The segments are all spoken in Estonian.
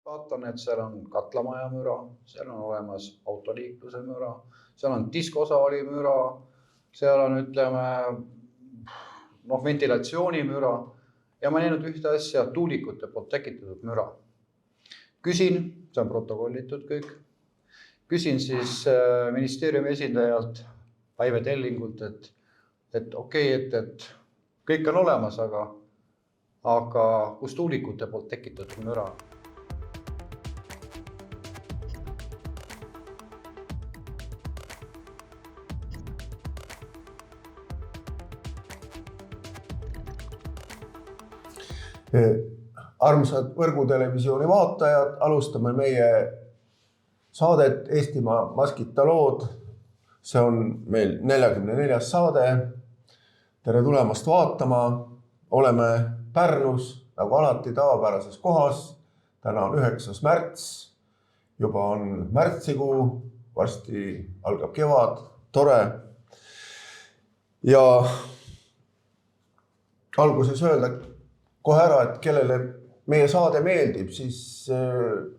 vaatan, et seal on katlamaja müra, seal on olemas autoliikluse müra, seal on diskosaali müra, seal on, ütleme, ventilatsioonimüra ja ma näinud ühte asja, tuulikute poolt tekitatud müra. Küsin, see on protokollitud kõik, küsin siis ministeeriumi esindajalt, Aive Tellingult, et okei, et kõik on olemas, aga kus tuulikute poolt tekitatud müra? Armsad Võrgutelevisiooni vaatajad, alustame meie saadet Eestimaa maskita lood. See on meil 44. saade. Tere tulemast vaatama. Oleme Pärnus, nagu alati tavapärases kohas. Täna on 9. märts. Juba on märtsikuu, varsti algab kevad, tore. Ja alguses öelda kohe ära, et kellele meie saade meeldib, siis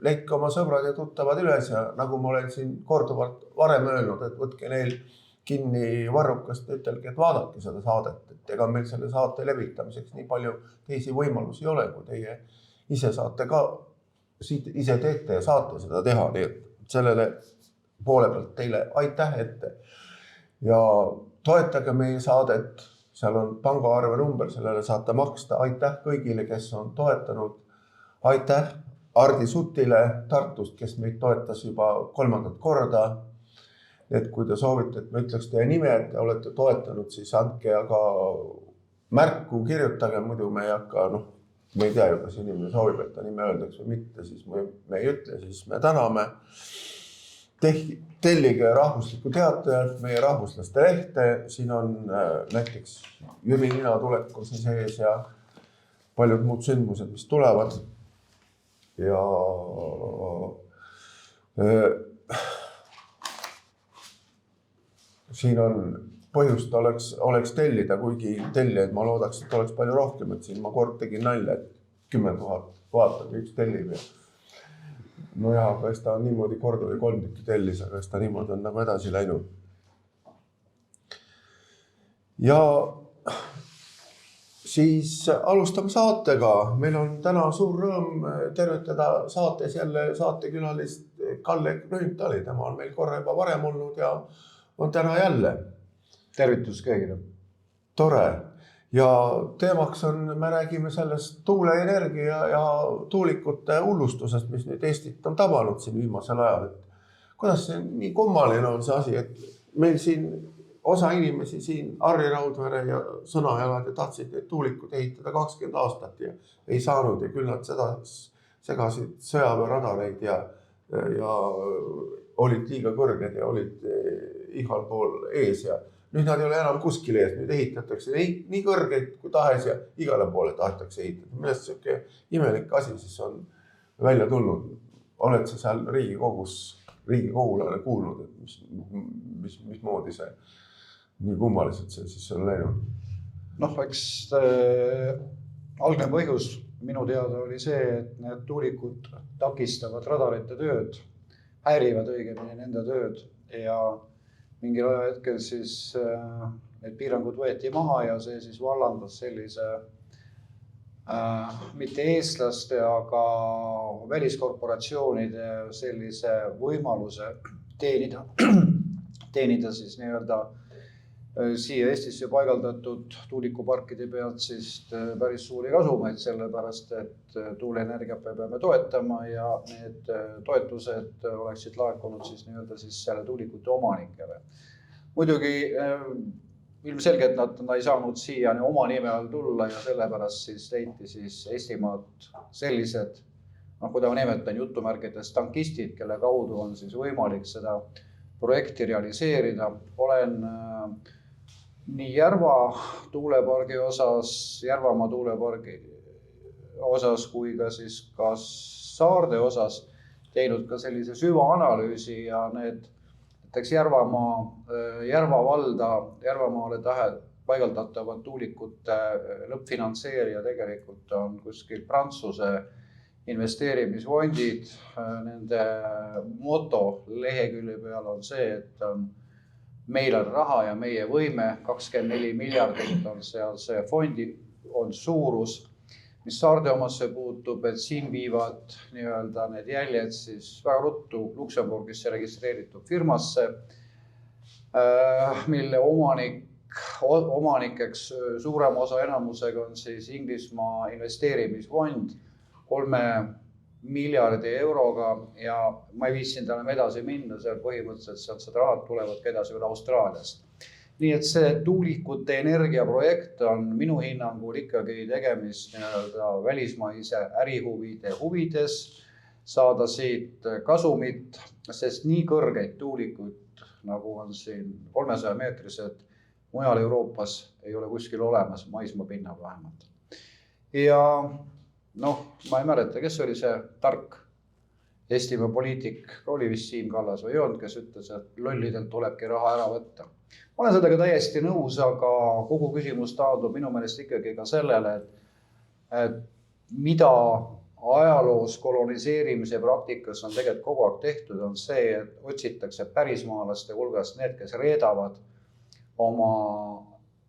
leidke oma sõbrad ja tuttavad üles ja nagu ma olen siin korduvalt varem öelnud, et võtke neil kinni varrukast ja ütelge, et vaadake seda saadet, et ega meil selle saate levitamiseks nii palju teisi võimalusi ei ole, kui teie ise saate ka, ise teete ja saate seda teha, nii et sellele poole pealt teile aitäh ette ja toetage meie saadet. Seal on pangaarve number, sellele saate maksta. Aitäh kõigile, kes on toetanud. Aitäh Ardi Sutile Tartust, kes meid toetas juba 3. korda. Et kui te soovite, et me ütleks teie nime, et te olete toetanud, siis andke aga märku, kirjutage, muidu me ei hakka, me ei tea ju, kas inimene soovib, et ta nime öeldaks või mitte, siis me ei ütle, siis me täname. Tellige Rahvuslikku Teatajat, meie rahvuslaste lehte, siin on näiteks Jüri Nina tulek on siin sees ja paljud muud sündmused, mis tulevad. Ja siin on põhjust oleks tellida, kuigi tellijaid ma loodaks, et oleks palju rohkem, et siin ma kord tegin nalja, et 10 000 vaatab üks tellib ja no jah, aga ta on niimoodi kord oli 3 tükki tellis, aga ta niimoodi on nagu edasi läinud. Ja siis alustame saatega. Meil on täna suur rõõm tervitada saates jälle saatekülalist Kalle Grünthali. Tema on meil korra juba varem olnud ja on täna jälle. Tervitus kõigile. Tore. Ja teemaks on, me räägime sellest tuuleenergia ja tuulikute hullustusest, mis nüüd Eestit on tabanud siin viimasel ajal. Kuidas see nii kummaline on see asi, et meil siin osa inimesi siin Harri Raudvere ja Sõnajalad ja tahtsid neid tuulikud ehitada 20 aastat ja ei saanud ja küll nad seda segasid sõjaväeradareid ja olid liiga kõrged ja olid igal pool ees ja nüüd nad ei ole enam kuskil ees, nüüd ehitatakse nii kõrgeid kui tahes ja igale poole tahetakse ehitada. Millest selline imelik asi siis on välja tulnud? Oled sa seal Riigikogulane kuulnud, et mismoodi see nii kummaliselt see siis on läinud? Eks algne põhjus minu teada oli see, et need tuulikud takistavad radarite tööd, häirivad õigemini nende tööd ja mingil hetkel siis need piirangud võeti maha ja see siis vallandas sellise mitte eestlaste, aga väliskorporatsioonide sellise võimaluse teenida siis nii-öelda siia Eestisse paigaldatud tuulikuparkide pealt siis päris suuri kasumeid, sellepärast et tuuleenergiat me peame toetama ja need toetused oleksid laekunud siis nii-öelda siis selle tuulikute omanikele. Muidugi ilmselgelt nad ei saanud siiani oma nime all tulla ja sellepärast siis leiti siis Eestimaad sellised, kui ta nimetan jutumärkides tankistid, kelle kaudu on siis võimalik seda projekti realiseerida. Olen nii Järva tuulepargi osas, Järvamaa tuulepargi osas kui ka siis ka Saarde osas teinud ka sellise süvaanalüüsi ja need näiteks Järva valda, Järvamaale paigaldatavad tuulikute lõppfinantseerija tegelikult on kuskil Prantsuse investeerimisfondid, nende moto lehekülje peal on see, et meil on raha ja meie võime, 24 miljardit on seal see fondi on suurus, mis Saarde omasse puutub, et siin viivad nii-öelda need jäljed siis väga ruttu Luksemburgisse registreeritud firmasse, mille omanikeks suurema osa enamusega on siis Inglismaa investeerimisfond 3 miljardi euroga ja ma ei viitsin enam edasi minna, seal põhimõtteliselt sealt seda rahad tulevad ka edasi veel Austraaliast. Nii et see tuulikute energiaprojekt on minu hinnangul ikkagi tegemist välismaise ärihuvide huvides, saada siit kasumit, sest nii kõrgeid tuulikuid, nagu on siin 300 meetrised, mujal Euroopas ei ole kuskil olemas, maismaa pinnal vähemalt. Ja ma ei mäleta, kes oli see tark Eestimaa poliitik, oli vist Siim Kallas või ei olnud, kes ütles, et lollidelt tulebki raha ära võtta. Ma olen sellega täiesti nõus, aga kogu küsimus taandub minu meelest ikkagi ka sellele, et mida ajaloos koloniseerimise praktikas on tegelikult kogu aeg tehtud, on see, et otsitakse pärismaalaste hulgast need, kes reedavad oma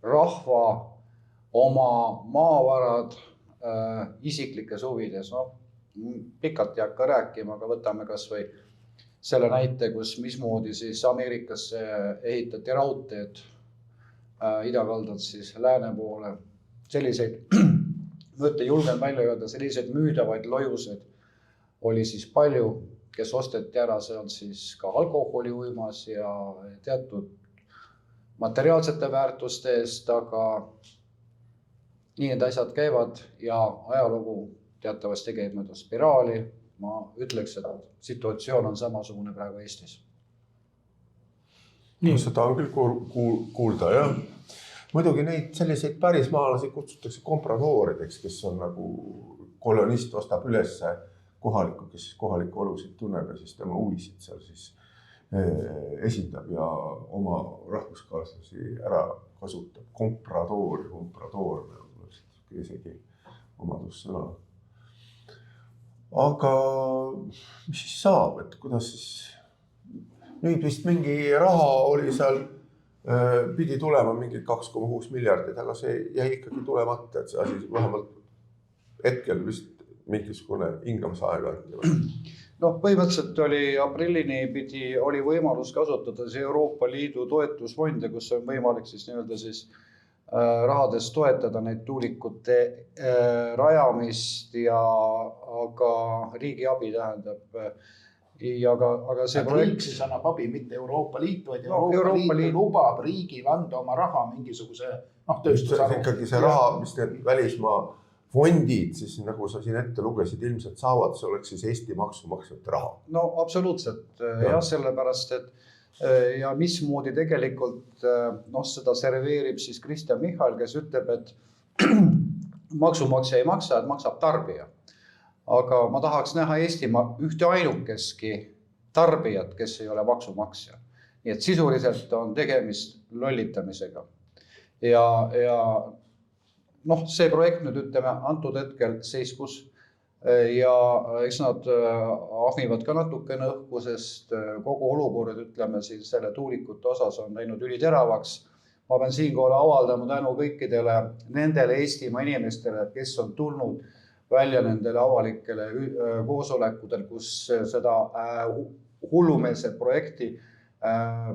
rahva, oma maavarad isiklikes huvides. Pikalt ei hakka rääkima, aga võtame kas või selle näite, kus mismoodi siis Ameerikasse ehitati raudteed idakaldalt siis lääne poole. Selliseid, julgen välja öelda, selliseid müüdavaid lojused oli siis palju, kes osteti ära, see on siis ka alkoholi uimas ja teatud materiaalsete väärtuste eest, aga nii need asjad käivad ja ajalugu teatavasti käib mööda spiraali. Ma ütleks, et situatsioon on samasugune praegu Eestis. Seda on küll kuulda, jah. Muidugi neid selliseid pärismaalasi kutsutakse kompradoorideks, kes on nagu kolonist ostab üles kohaliku, kes kohaliku olusid tunneb ja siis tema huvisid seal siis esindab ja oma rahvuskaaslasi ära kasutab. Kompradoor isegi omadussõna. Aga mis siis saab, et kuidas siis nüüd vist mingi raha oli seal, pidi tulema mingi 2,6 miljardit, aga see jäi ikkagi tulemata, et see asi vähemalt hetkel vist mingisugune hingamisaega. Põhimõtteliselt oli aprillini oli võimalus kasutada Euroopa Liidu toetusfonde, kus on võimalik siis nii-öelda siis rahades toetada neid tuulikute rajamist ja aga riigi abi tähendab. Aga see riik siis annab abi, mitte Euroopa Liit, vaid Euroopa Liit lubab riigil anda oma raha mingisuguse tööstusharu. Ikkagi see raha, mis need välismaa fondid, siis nagu sa siin ette lugesid, ilmselt saavad, see oleks siis Eesti maksumaksjate raha. Absoluutselt, jah, sellepärast, et ja mismoodi tegelikult seda serveerib siis Kristjan Michal, kes ütleb, et maksumaksja ei maksa, et maksab tarbija. Aga ma tahaks näha Eestimaa ühte ainukeski tarbijat, kes ei ole maksumaksja. Nii et sisuliselt on tegemist lollitamisega. Ja see projekt nüüd ütleme antud hetkel seiskus ja eks nad ahmivad ka natukene õhku, sest kogu olukord ütleme siin selle tuulikute osas on läinud üliteravaks. Ma pean siinkohal avaldama tänu kõikidele nendele Eestimaa inimestele, kes on tulnud välja nendele avalikele koosolekutel, kus seda hullumeelset projekti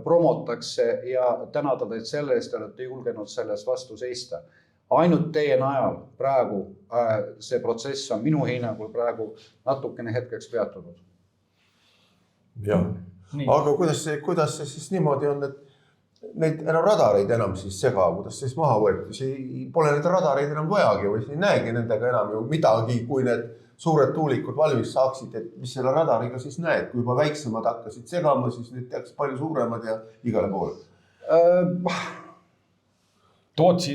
promotakse ja tänada teid selle eest, olete julgenud sellest vastu seista. Ainult teie najal praegu see protsess on minu hinnangul praegu natukene hetkeks peatunud. Jah, aga kuidas see siis niimoodi on, et neid radareid enam siis sega, kuidas siis maha võeti, pole neid radareid enam vajagi või ei näegi nendega enam ju midagi, kui need suured tuulikud valmis saaksid, et mis selle radariga siis näed, kui juba väiksemad hakkasid segama, siis nüüd tehakse palju suuremad ja igale poole. Tootsi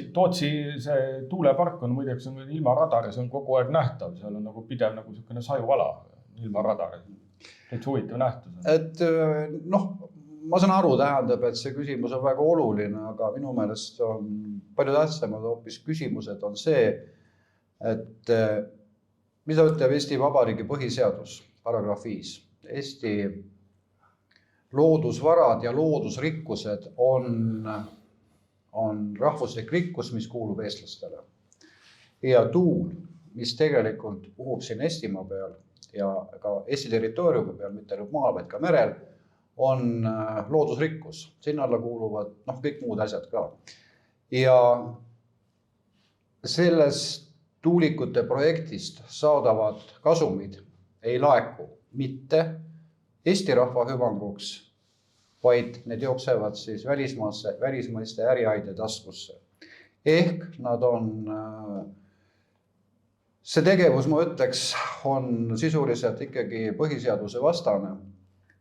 see tuulepark on muideks ilma radari, see on kogu aeg nähtav, seal on nagu pidev nagu selline sajuala ilma radari. Täitsa huvitav nähtus. Ma saan aru tähendab, et see küsimus on väga oluline, aga minu meelest on palju tähtsamad hoopis küsimused on see, et mida ütleb Eesti Vabariigi põhiseadus, paragrahv 5. Eesti loodusvarad ja loodusrikkused on rahvuslik rikkus, mis kuulub eestlastele. Ja tuul, mis tegelikult puhub siin Eestimaa peal ja ka Eesti territooriumi peal, mitte ainult maal, vaid ka merel, on loodusrikkus. Sinna alla kuuluvad kõik muud asjad ka. Ja sellest tuulikute projektist saadavad kasumid ei laeku mitte Eesti rahva hüvanguks, vaid need jooksevad siis välismaiste äriaide taskusse. Ehk nad on, see tegevus, ma ütleks, on sisuliselt ikkagi põhiseaduse vastane,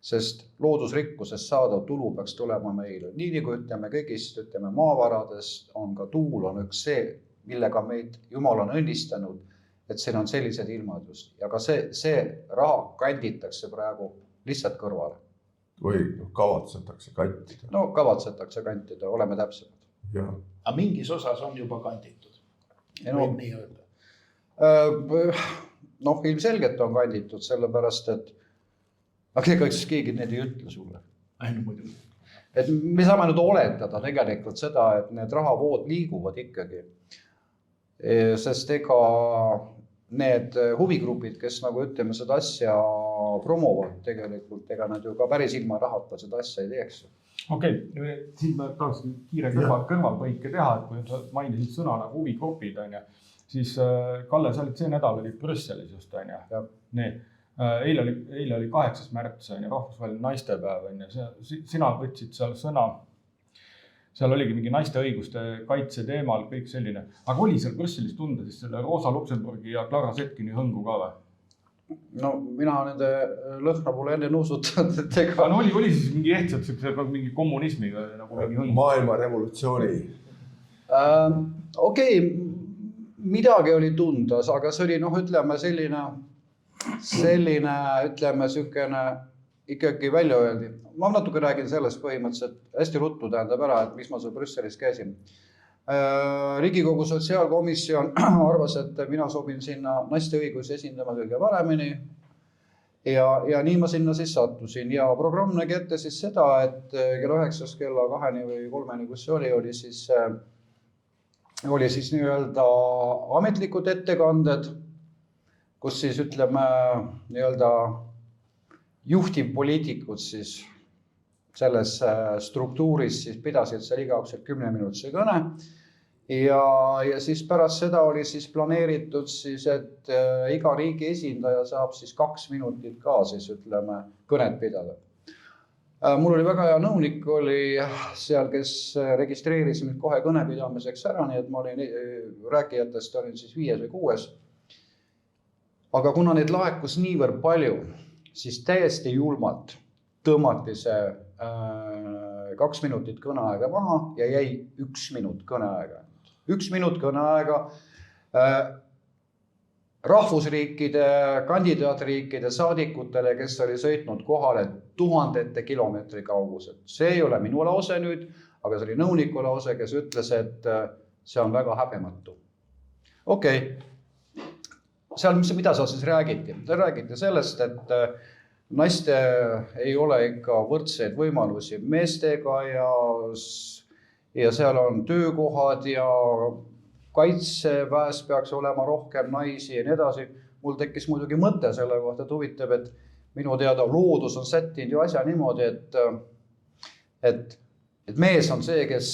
sest loodusrikkusest saadav tulu peaks tulema meile. Nii nagu ütleme kõigist, maavaradest on ka tuul on üks see, millega meid Jumal on õnnistanud, et siin on sellised ilmadust. Ja ka see raha kanditakse praegu lihtsalt kõrvale. Või kavatsetakse kantida. No kavatsetakse kantida, oleme täpsemad. Aga mingis osas on juba kanditud. Võib nii öelda. Ilmselgelt on kanditud, sellepärast, et keegi need ei ütle sulle. Muidugi. Et me saame nüüd oletada tegelikult seda, et need rahavood liiguvad ikkagi. Sest ega need huvigrupid, kes nagu ütleme seda asja promovad tegelikult, ega nad ju ka päris ilma rahata seda asja ei teeks. Okei, siin ma tahaks kiire kõrvalpõike teha, et kui sa mainisid sõna nagu huvigrupid, siis Kalle, sa olid see nädal olid Brüsselis just, nii. Eile oli 8. märts, rahvusvaheline naistepäev, sina võtsid seal sõna, seal oligi mingi naiste õiguste kaitse teemal, kõik selline. Aga oli seal Brüsselis tunda siis selle Rosa Luxemburgi ja Clara Zetkini hõngu ka või? No mina nende lõhna pole enne nuusutanud, et ega... No oli siis mingi ehtsalt mingi kommunismi või nagu mingi hõng? Maailma revolutsiooni. Okei, midagi oli tunda, aga see oli ütleme selline, ütleme, sükene ikkagi välja öeldi. Ma natuke räägin sellest põhimõtteliselt, hästi ruttu tähendab ära, et mis ma seal Brüsselis käisin. Riigikogu sotsiaalkomisjon arvas, et mina sobin sinna naiste õigusi esindama kõige paremini ja nii ma sinna siis sattusin ja programm nägi ette siis seda, et kella 9 kella 2 või 3, kus see oli siis nii-öelda ametlikud ettekanded, kus siis ütleme nii-öelda juhtivpoliitikud siis selles struktuuris siis pidasid seal igaüks 10-minutise kõne ja siis pärast seda oli siis planeeritud siis, et iga riigi esindaja saab siis 2 minutit ka siis ütleme kõnet pidada. Mul oli väga hea nõunik oli seal, kes registreeris mind kohe kõnepidamiseks ära, nii et ma olin rääkijatest olin siis 5 või 6. Aga kuna neid laekus niivõrd palju, siis täiesti julmalt tõmmati see 2 minutit kõneaega maha ja jäi 1 minut kõneaega. 1 minut kõneaega rahvusriikide, kandidaatriikide saadikutele, kes oli sõitnud kohale tuhandete kilomeetri kauguselt. See ei ole minu lause nüüd, aga see oli nõuniku lause, kes ütles, et see on väga häbematu. Okei. Seal, mida seal siis räägiti? Räägiti sellest, et naiste ei ole ikka võrdseid võimalusi meestega ja seal on töökohad ja kaitseväes peaks olema rohkem naisi ja nii edasi. Mul tekkis muidugi mõte selle kohta, et huvitav, et minu teada loodus on sättinud ju asja niimoodi, et mees on see, kes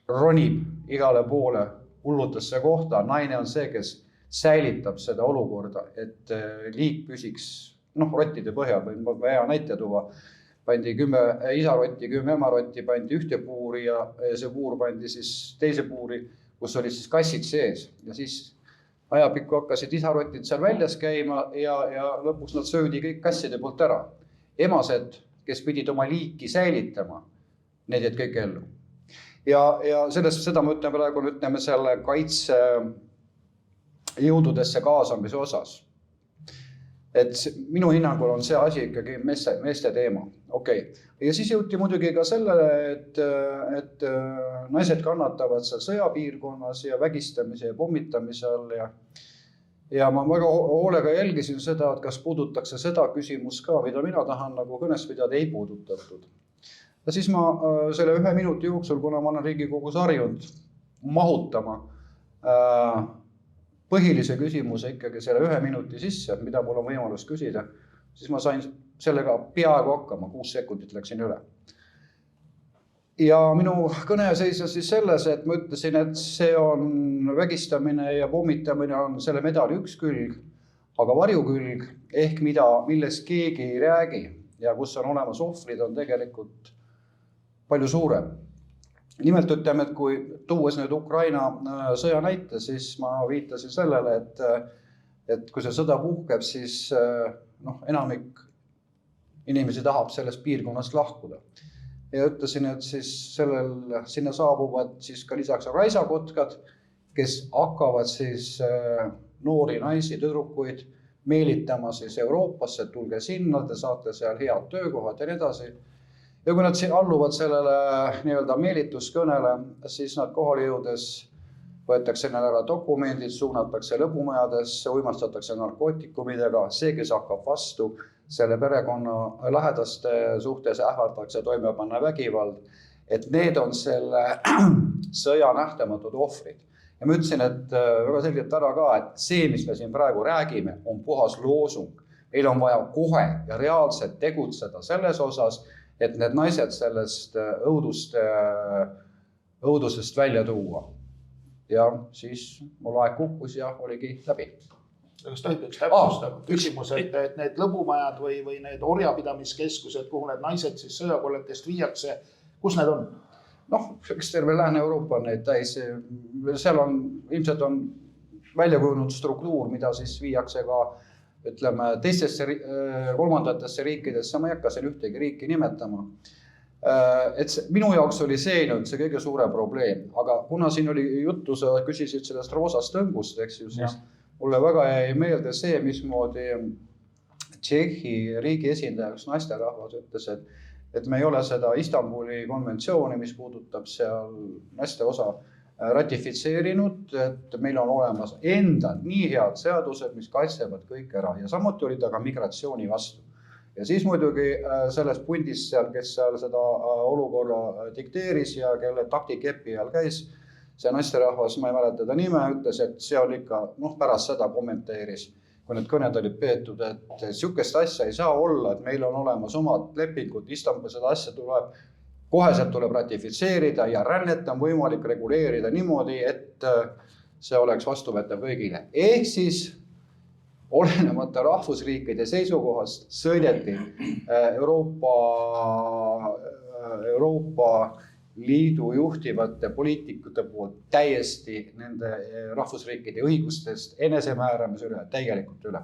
ronib igale poole hullutesse kohta, naine on see, kes säilitab seda olukorda, et liik püsiks rottide põhjal või hea näite tuua. Pandi 10 isarotti, 10 emarotti, pandi ühte puuri ja see puur pandi siis teise puuri, kus oli siis kassid sees. Ja siis ajapikku hakkasid isarotid seal väljas käima ja lõpuks nad söödi kõik kasside poolt ära. Emased, kes pidid oma liiki säilitama, need jäid kõik ellu. Ja seda ma ütlen praegu, ütleme selle kaitse jõududesse kaasamise osas. Et minu hinnangul on see asi ikkagi meeste teema. Okay. Ja siis jõuti muidugi ka sellele, et naised kannatavad seal sõjapiirkonnas ja vägistamise ja pommitamise all ja ma väga hoolega jälgisin seda, et kas puudutakse seda küsimust ka, mida mina tahan nagu kõnes pidada, ei puudutatud. Ja siis ma selle 1 minuti jooksul, kuna ma olen Riigikogus harjunud mahutama põhilise küsimuse ikkagi selle 1 minuti sisse, mida mul on võimalus küsida, siis ma sain sellega peaaegu hakkama, 6 sekundit läksin üle. Ja minu kõne seisnes siis selles, et ma ütlesin, et see on vägistamine ja pommitamine on selle medali üks külg, aga varjukülg ehk millest keegi ei räägi ja kus on olemas ohvrid, on tegelikult palju suurem. Nimelt ütleme, et kui tuues nüüd Ukraina sõja näite, siis ma viitasin sellele, et kui see sõda puhkeb, siis enamik inimesi tahab sellest piirkonnast lahkuda. Ja ütlesin, et siis sinna saabuvad siis ka lisaks raisakotkad, kes hakkavad siis noori naisi, tüdrukuid meelitama siis Euroopasse, et tulge sinna, te saate seal head töökohad ja nii edasi. Ja kui nad alluvad sellele nii-öelda meelituskõnele, siis nad kohale jõudes võetakse neil ära dokumendid, suunatakse lõbumajadesse, uimastatakse narkootikumidega, see, kes hakkab vastu, selle perekonna lähedaste suhtes ähvardatakse toime panna vägivald, et need on selle sõja nähtamatud ohvrid. Ja ma ütlesin, et väga selgelt ära ka, et see, mis me siin praegu räägime, on puhas loosung. Meil on vaja kohe ja reaalselt tegutseda selles osas, et need naised sellest õudusest välja tuua. Ja siis mul aeg kukkus ja oligi läbi. Kas tohib üks täpsustav küsimus, et need lõbumajad või need orjapidamiskeskused, kuhu need naised siis sõjakolletest viiakse, kus need on? Eks terve Lääne-Euroopa on neid täis. Seal on, ilmselt on välja kujunud struktuur, mida siis viiakse ka ütleme, teistesse kolmandatesse riikidesse, ma ei hakka siin ühtegi riiki nimetama. Et minu jaoks oli see kõige suurem probleem, aga kuna siin oli juttu, sa küsisid sellest roosast õngust, eks ju, siis mulle väga jäi meelde see, mismoodi Tšehhi riigi esindaja, üks naisterahvas ütles, et me ei ole seda Istanbuli konventsiooni, mis puudutab seal naiste osa, ratifitseerinud, et meil on olemas endal nii head seadused, mis kaitsevad kõik ära ja samuti oli ta ka migratsiooni vastu. Ja siis muidugi selles pundis seal, kes seal seda olukorra dikteeris ja kelle taktikepi all käis, see naisterahvas, ma ei mäleta ta nime, ütles, et see on ikka, pärast seda kommenteeris, kui need kõned olid peetud, et sihukest asja ei saa olla, et meil on olemas omad lepingud, Istanbul seda asja koheselt tuleb ratifitseerida ja rännet on võimalik reguleerida niimoodi, et see oleks vastuvõetav kõigile. Ehk siis olenemata rahvusriikide seisukohast sõideti Euroopa Liidu juhtivate poliitikute poolt täiesti nende rahvusriikide õigustest enesemääramise üle, täielikult üle.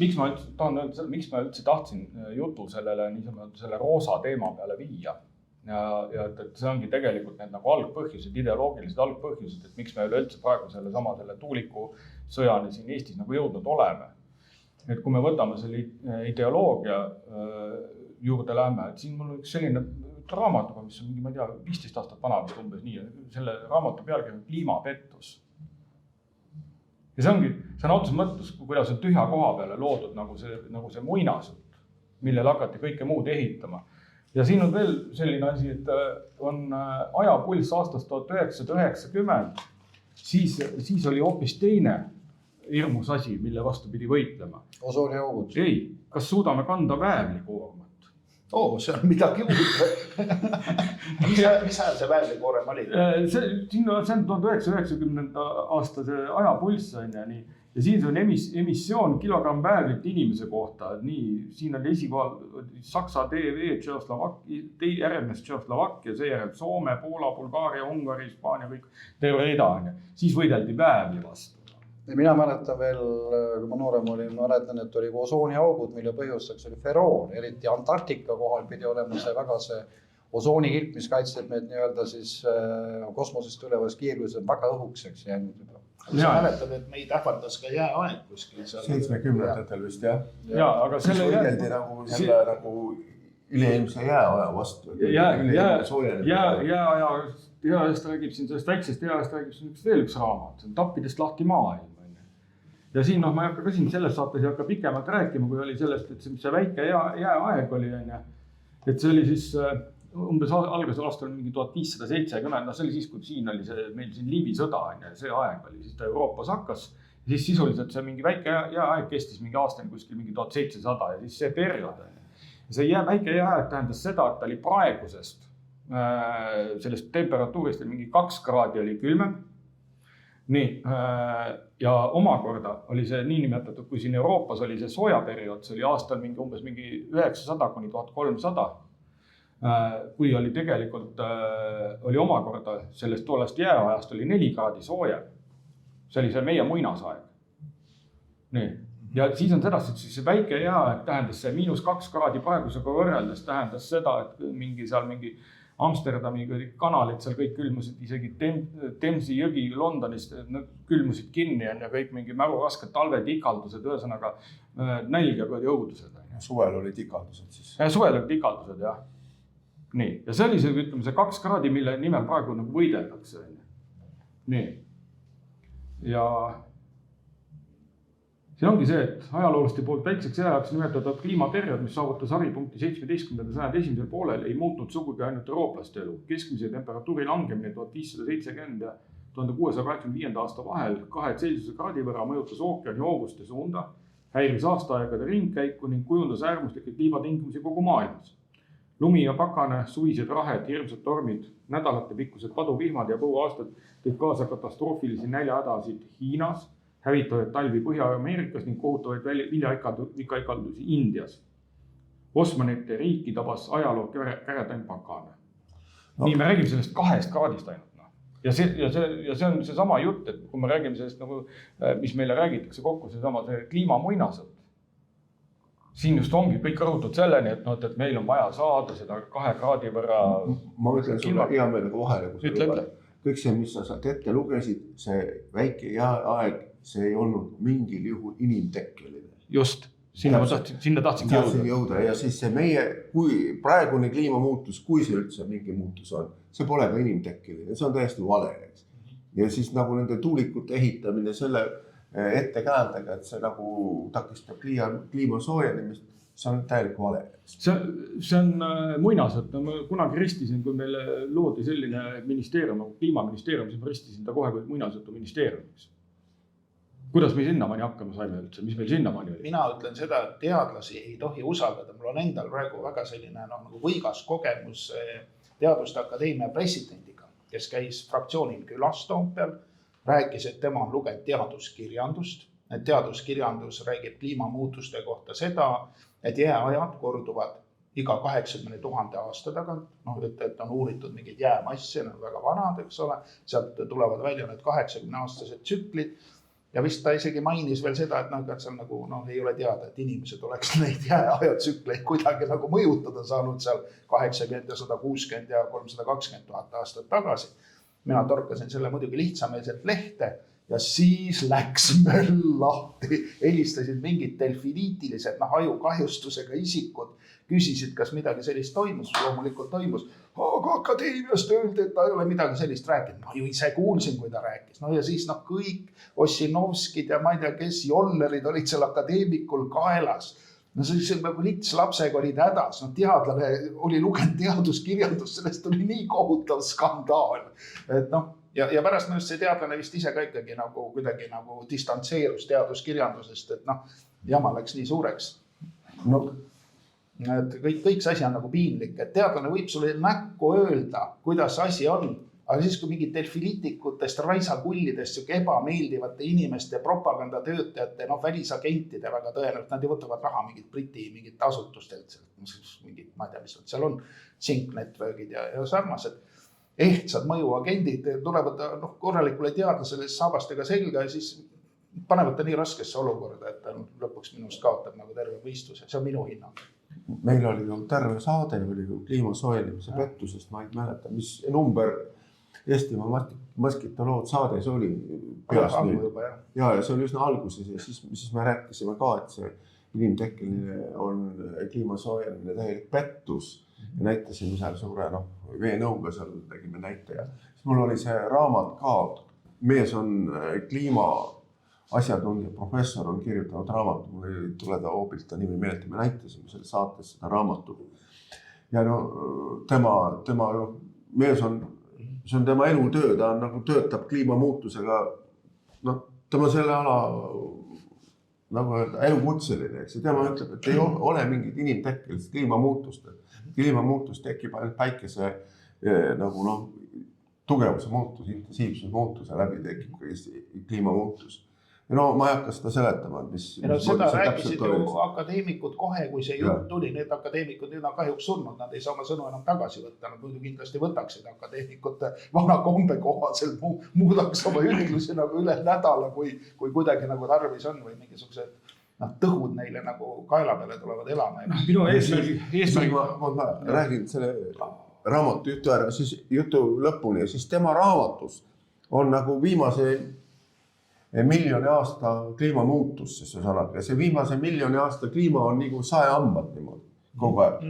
Miks ma üldse tahtsin jutu selle roosa teema peale viia? Ja et see ongi tegelikult need nagu algpõhjused, ideoloogilised algpõhjused, et miks me üleüldse praegu selle tuuliku sõjani siin Eestis nagu jõudnud oleme. Et kui me võtame selle ideoloogia juurde lähme, et siin mul üks selline raamatuga, mis on mingi, ma ei tea, 15 aastat vana vist umbes nii, selle raamatu pealkiri on Kliimapettus. Ja see on otseses mõttes, kuidas on tühja koha peale loodud nagu see muinasjutt, millel hakati kõike muud ehitama. Ja siin on veel selline asi, et on ajapulss aastast 1990, siis oli hoopis teine hirmus asi, mille vastu pidi võitlema. Osooniaugud. Ei, kas suudame kanda väävlikoormat? See on midagi uut. Mis ajal see väävlikoorem oli? See on 1990. aasta see ajapulss on ja nii. Ja siin on emissioon kilogramm väävlit inimese kohta. Nii, siin oli esikohal Saksa TV, järgnes Tšehhoslovakkia, seejärel Soome, Poola, Bulgaaria, Ungari, Hispaania, kõik terve rida on. Siis võideldi väävli vastu. Mina mäletan veel, kui ma noorem olin, mäletan, et oli osooniaugud, mille põhjustaks oli feroon. Eriti Antarktika kohal pidi olema see väga see osoonihilp, mis kaitseb need nii-öelda siis kosmosest ülevas kiirgused väga õhukseks jäänud. Sa mäletad, et meid ähvardas ka jääaeg kuskil. 70-ndatel vist, jah. Ja, aga selle võideldi nagu üleilmse jääaja vastu. Jääajast räägib siin, sellest väiksest jääajast räägib siin veel üks raamat. See on Tappidest lahti maailm. ja siin ma ei hakka ka siin selles saates ei hakka pikemalt rääkima, kui oli sellest, et see väike jääaeg oli, et see oli siis umbes algas aastal mingi 1570, see oli siis, kui siin oli meil siin Liivi sõda, see aeg oli, siis ta Euroopas hakkas. Siis sisuliselt see mingi väike jääaeg kestis mingi aastani kuskil mingi 1700 ja siis see periood. See väike jääaeg tähendas seda, et ta oli praegusest sellest temperatuurist mingi 2 kraadi oli külmem. Nii, ja omakorda oli see niinimetatud, kui siin Euroopas oli see soojaperiood, see oli aastal umbes 900 kuni 1300. Kui oli tegelikult, oli omakorda sellest tollest jääajast oli 4 kraadi soojem. See oli see meie muinasaeg. Nii. Ja siis on sedasi, et see väike jääaeg tähendas see -2 kraadi praegusega võrreldes tähendas seda, et mingi Amsterdami kanalid seal kõik külmusid, isegi Thamesi jõgi Londonist, nad külmusid kinni ja kõik mingi märurasked talved, ikaldused, ühesõnaga nälg ja õudused. Suvel olid ikaldused siis? Suvel olid ikaldused, jah. Nii, ja see oli see, ütleme, see 2 kraadi, mille nimel praegu nagu võideldakse. Nii. Ja see ongi see, et ajaloolaste poolt väikseks jääajaks nimetatud kliimaperiood, mis saavutas haripunkti 17. sajandi esimesel poolel, ei muutnud sugugi ainult eurooplaste elu. Keskmise temperatuuri langemine 1570 ja 1685. aasta vahel 2 Celsiuse kraadi võrra mõjutas ookeani hooguste suunda, häiris aastaaegade ringkäiku ning kujundas äärmuslikke kliimatingimusi kogu maailmas. Lumi ja pakane, suvised rahed, hirmsad tormid, nädalate pikkused paduvihmad ja põuaastad tõid kaasa katastroofilisi näljahädasid Hiinas, hävitavaid talvi Põhja-Ameerikas ning kohutavaid viljaikaldusi Indias. Osmanite riiki tabas ajaloo käredaim pakane. No. Nii me räägime sellest 2 kraadist ainult. Ja see on see sama jutt, et kui me räägime sellest, nagu, mis meile räägitakse kokku, see kliimamuinasõtt. Siin just ongi kõik rõhutud selleni, et meil on vaja saada seda 2 kraadi võrra. Ma ütlen sulle hea meelega vahele, kõik see, mis sa sealt ette lugesid, see väike jääaeg, see ei olnud mingil juhul inimtekkeline. Just, sinna tahtsin jõuda. Ja siis see meie, kui praegune kliimamuutus, kui see üldse mingi muutus on, see pole ka inimtekkeline, see on täiesti vale. Ja siis nagu nende tuulikute ehitamine selle ettekäändega, et see nagu takistab kliima soojenemist, see on täielik vale. See on muinasõtt. Ma kunagi ristisin, kui meile loodi selline ministeerium, kliimaministeerium, siis ma ristisin ta kohe kui muinasõttu ministeeriumiks. Kuidas me sinnamaani hakkama saime üldse? Mis meil sinnamaani oli? Mina ütlen seda, et teadlasi ei tohi usaldada. Mul on endal praegu väga selline nagu võigas kogemus Teaduste Akadeemia presidendiga, kes käis fraktsioonil külas Toompeal, rääkis, et tema on lugenud teaduskirjandust. Et teaduskirjandus räägib kliimamuutuste kohta seda, et jääajad korduvad iga 80 000 aasta tagant. Et on uuritud mingid jäämassi, need on väga vanad, eks ole. Sealt tulevad välja need 80-aastased tsüklid. Ja vist ta isegi mainis veel seda, et seal nagu, ei ole teada, et inimesed oleks neid jääajatsükleid kuidagi nagu mõjutada saanud seal 80 ja 160 ja 320 000 aastat tagasi. Mina torkasin selle muidugi lihtsameelselt lehte ja siis läks möll lahti. Helistasid mingid delfiniitilised ajukahjustusega isikud, küsisid, kas midagi sellist toimus, loomulikult toimus. Aga akadeemiast öeldi, et ta ei ole midagi sellist rääkinud. Ma ju ise kuulsin, kui ta rääkis. Ja siis kõik Ossinovskid ja ma ei tea, kes Jollerid olid seal akadeemikul kaelas. See litslapsega olid hädas. Teadlane oli lugenud teaduskirjandust, sellest oli nii kohutav skandaal. Ja pärast see teadlane vist ise ka ikkagi kuidagi distantseerus teaduskirjandusest, et jama läks nii suureks. Et kõik see asi on nagu piinlik, et teadlane võib sulle näkku öelda, kuidas asi on, aga siis kui mingid delfiliitikutest, raisakullidest, ebameeldivate inimeste, propagandatöötajate, välisagentide väga tõenäoliselt, nad ju võtavad raha mingid asutustelt, mingid, ma ei tea, mis seal on, Sync Networkid ja sarnased ehtsad mõjuagendid tulevad korralikule teadlasele saabastega selga ja siis panevad ta nii raskesse olukorda, et ta lõpuks minust kaotab terve mõistuse. See on minu hinnang. Meil oli ju terve saade kliima soojenemise pettusest, ma ei mäleta, mis number Eestimaa maskitolood saades oli peas nüüd. Ja see oli üsna alguses ja siis me rääkisime ka, et see inimtekkeline on kliima soojenemine täielik pettus ja näitasime seal suure veenõuga seal tegime näite ja siis mul oli see raamat ka, mees on kliima asjatundja professor on kirjutanud raamatu, mul ei tule ta hoobilt ta nimi meelde, me näitasime selle saates seda raamatu. Ja no tema mees on, see on tema elutöö, ta on nagu töötab kliimamuutusega, tema selle ala nagu öelda, elukutseline, eks. Ja tema ütleb, et ei ole mingit inimtekkelist kliimamuutust. Kliimamuutus tekib ainult päikese nagu tugevuse muutus, intensiivsuse muutuse läbi tekib kliimamuutus. Ja no ma ei hakka seda seletama, mis seda rääkisid ju akadeemikud kohe, kui see jutt tuli, need akadeemikud nüüd on kahjuks surnud, nad ei saa oma sõnu enam tagasi võtta, nad muidu kindlasti võtaksid akadeemikute vana kombe kohaselt, muudaks oma ütlusi nagu üle nädala, kui kuidagi nagu tarvis on või mingisugused tõhud neile nagu kaela peale tulevad elama. Minu eesmärgi ma räägin selle raamatu jutu ära, siis jutu lõpuni ja siis tema raamatus on nagu viimase miljoni aasta kliimamuutus, ja see viimase miljoni aasta kliima on nagu saeambad niimoodi kogu aeg.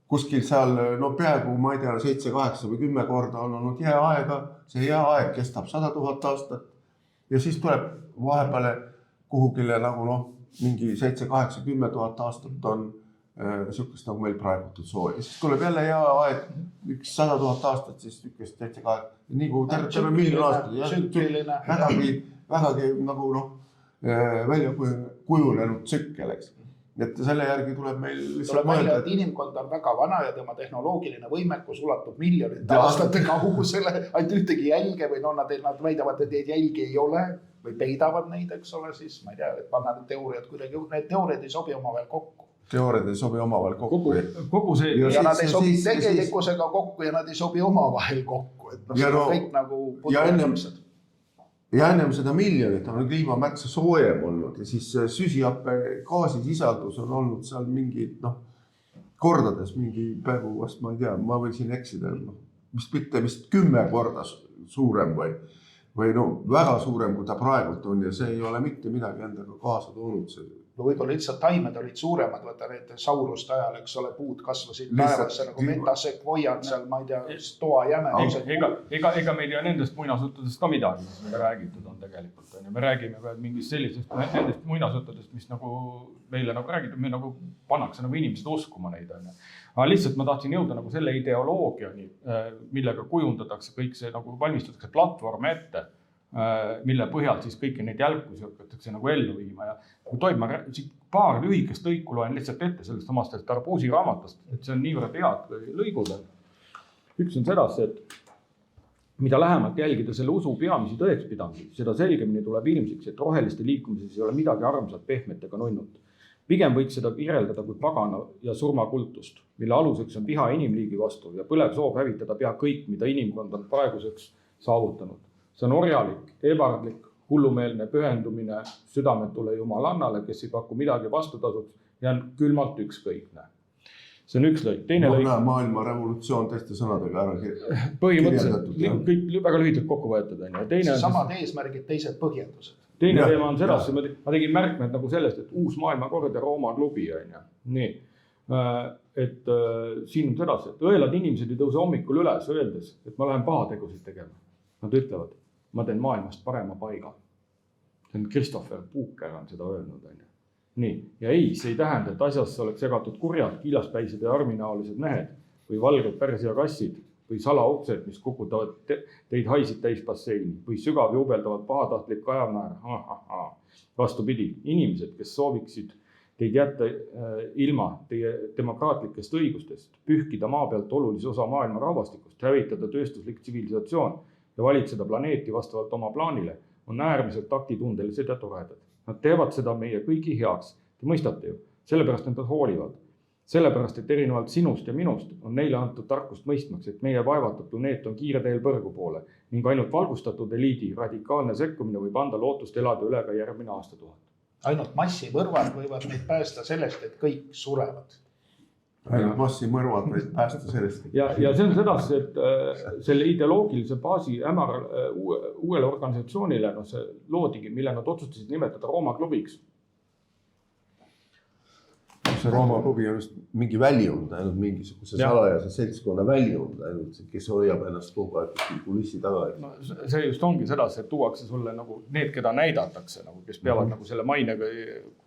Kuskil seal, peaaegu, ma ei tea, 7, 8 või 10 korda on olnud jääaega, see jääaeg kestab 100 000 aastat ja siis tuleb vahepeale kuhugile nagu mingi 7, 8, 10 000 aastat on sihukest nagu meil praegutud sooja. Siis tuleb jälle jääaeg, üks 100 000 aastat, siis sihukest 7, 8, nagu terve miljon aastat. Vägagi nagu välja kujunenud tsükkel, eks. Et selle järgi tuleb meil tuleb välja, et inimkond on väga vana ja tema tehnoloogiline võimekus ulatub miljonite aastate kaugusele, ainult ühtegi jälge või nad väidavad, et neid jälgi ei ole või peidavad neid, eks ole, siis ma ei tea, et panna need teooriad kuidagi, need teooriad ei sobi omavahel kokku. Teooriad ei sobi omavahel kokku. Kogu see... Ja nad ei sobi tegelikkusega kokku ja nad ei sobi omavahel kokku. Et kõik nagu putulimised. Ja ennem seda miljonit on kliima märksa soojem olnud ja siis süsihappegaasi sisaldus on olnud seal mingi kordades mingi päevu vast, ma ei tea, ma võin siin eksida, vist 10 korda suurem või väga suurem, kui ta praegult on ja see ei ole mitte midagi endaga kaasa toonud. Võib-olla lihtsalt taimed olid suuremad, võtta need sauruste ajal, eks ole, puud kasvasid päevasse nagu metasekvoiad seal, ma ei tea, toa jäme. Ega meil ja nendest muinasjuttudest ka midagi, mis meile räägitud on tegelikult. Me räägime ka mingist sellisest nendest muinasjuttudest, mis nagu meile nagu räägitud, me nagu pannakse nagu inimesed uskuma neid. Aga lihtsalt ma tahtsin jõuda nagu selle ideoloogiani, millega kujundatakse kõik see, nagu valmistatakse platvorm ette, mille põhjal siis kõiki neid jälkusi hakatakse nagu ellu viima. Ja kui toib, ma paar lühikest lõiku loen lihtsalt ette sellest omast Arbuusi raamatust, et see on niivõrd head lõigud. Üks on sedasi, et mida lähemalt jälgida selle usu peamisi tõekspidamisi, seda selgemini tuleb ilmsiks, et roheliste liikumises ei ole midagi armsat, pehmet ega nunnut. Pigem võiks seda kirjeldada kui pagana ja surmakultust, mille aluseks on viha inimliigi vastu ja põlev soov hävitada pea kõik, mida inimkond on praeguseks saavutanud. See on orjalik, ebardlik, hullumeelne pühendumine südametule jumalannale, kes ei paku midagi vastutasuks ja on külmalt ükskõikne. See on üks lõik. Teine lõik. Maailma revolutsioon teiste sõnadega ära põhimõtteliselt kõik väga lühidalt kokku võetud. Samad eesmärgid, teised põhjendused. Teine teema on sedasi, ma tegin märkmed nagu sellest, et uus maailmakord ja Rooma klubi. Nii, et siin on sedasi, et õelad inimesed ei tõuse hommikul üles öeldes, et ma lähen pahategusid tegema. Nad ütlevad, ma teen maailmast parema paiga. See on Christopher Puuker on seda öelnud. Nii, ja ei, see ei tähenda, et asjasse oleks segatud kurjad, kiilaspäised ja arminaalised mehed või valged Pärsia kassid või salaoksed, mis kukutavad teid haisid täis basseini või sügav juubeldavad pahatahtlik kajamäär. Vastupidi, inimesed, kes sooviksid teid jätta ilma teie demokraatlikest õigustest, pühkida maa pealt olulise osa maailma rahvastikust, hävitada tööstuslik tsivilisatsioon ja valitseda planeeti vastavalt oma plaanile, on äärmiselt taktitundelised ja toredad. Nad teevad seda meie kõigi heaks. Te mõistate ju, sellepärast nad hoolivad. Sellepärast, et erinevalt sinust ja minust on neile antud tarkust mõistmaks, et meie vaevatud planeet on kiire teel põrgu poole ning ainult valgustatud eliidi radikaalne sekkumine võib anda lootust elada üle ka järgmine aastatuhat. Ainult massimõrvad võivad meid päästa sellest, et kõik surevad. Ainult massimõrvad võivad päästa sellest. Ja see on sedasi, et selle ideoloogilise baasi hämaral uuele organisatsioonile see loodigi, mille nad otsustasid nimetada Rooma klubiks. see Rooma klubi on just mingi väljund, ainult mingisuguse salajase seltskonna väljund, ainult kes hoiab ennast kogu aeg kulissi taga. No, see just ongi seda, see tuuakse sulle nagu need, keda näidatakse, nagu, kes peavad nagu selle mainega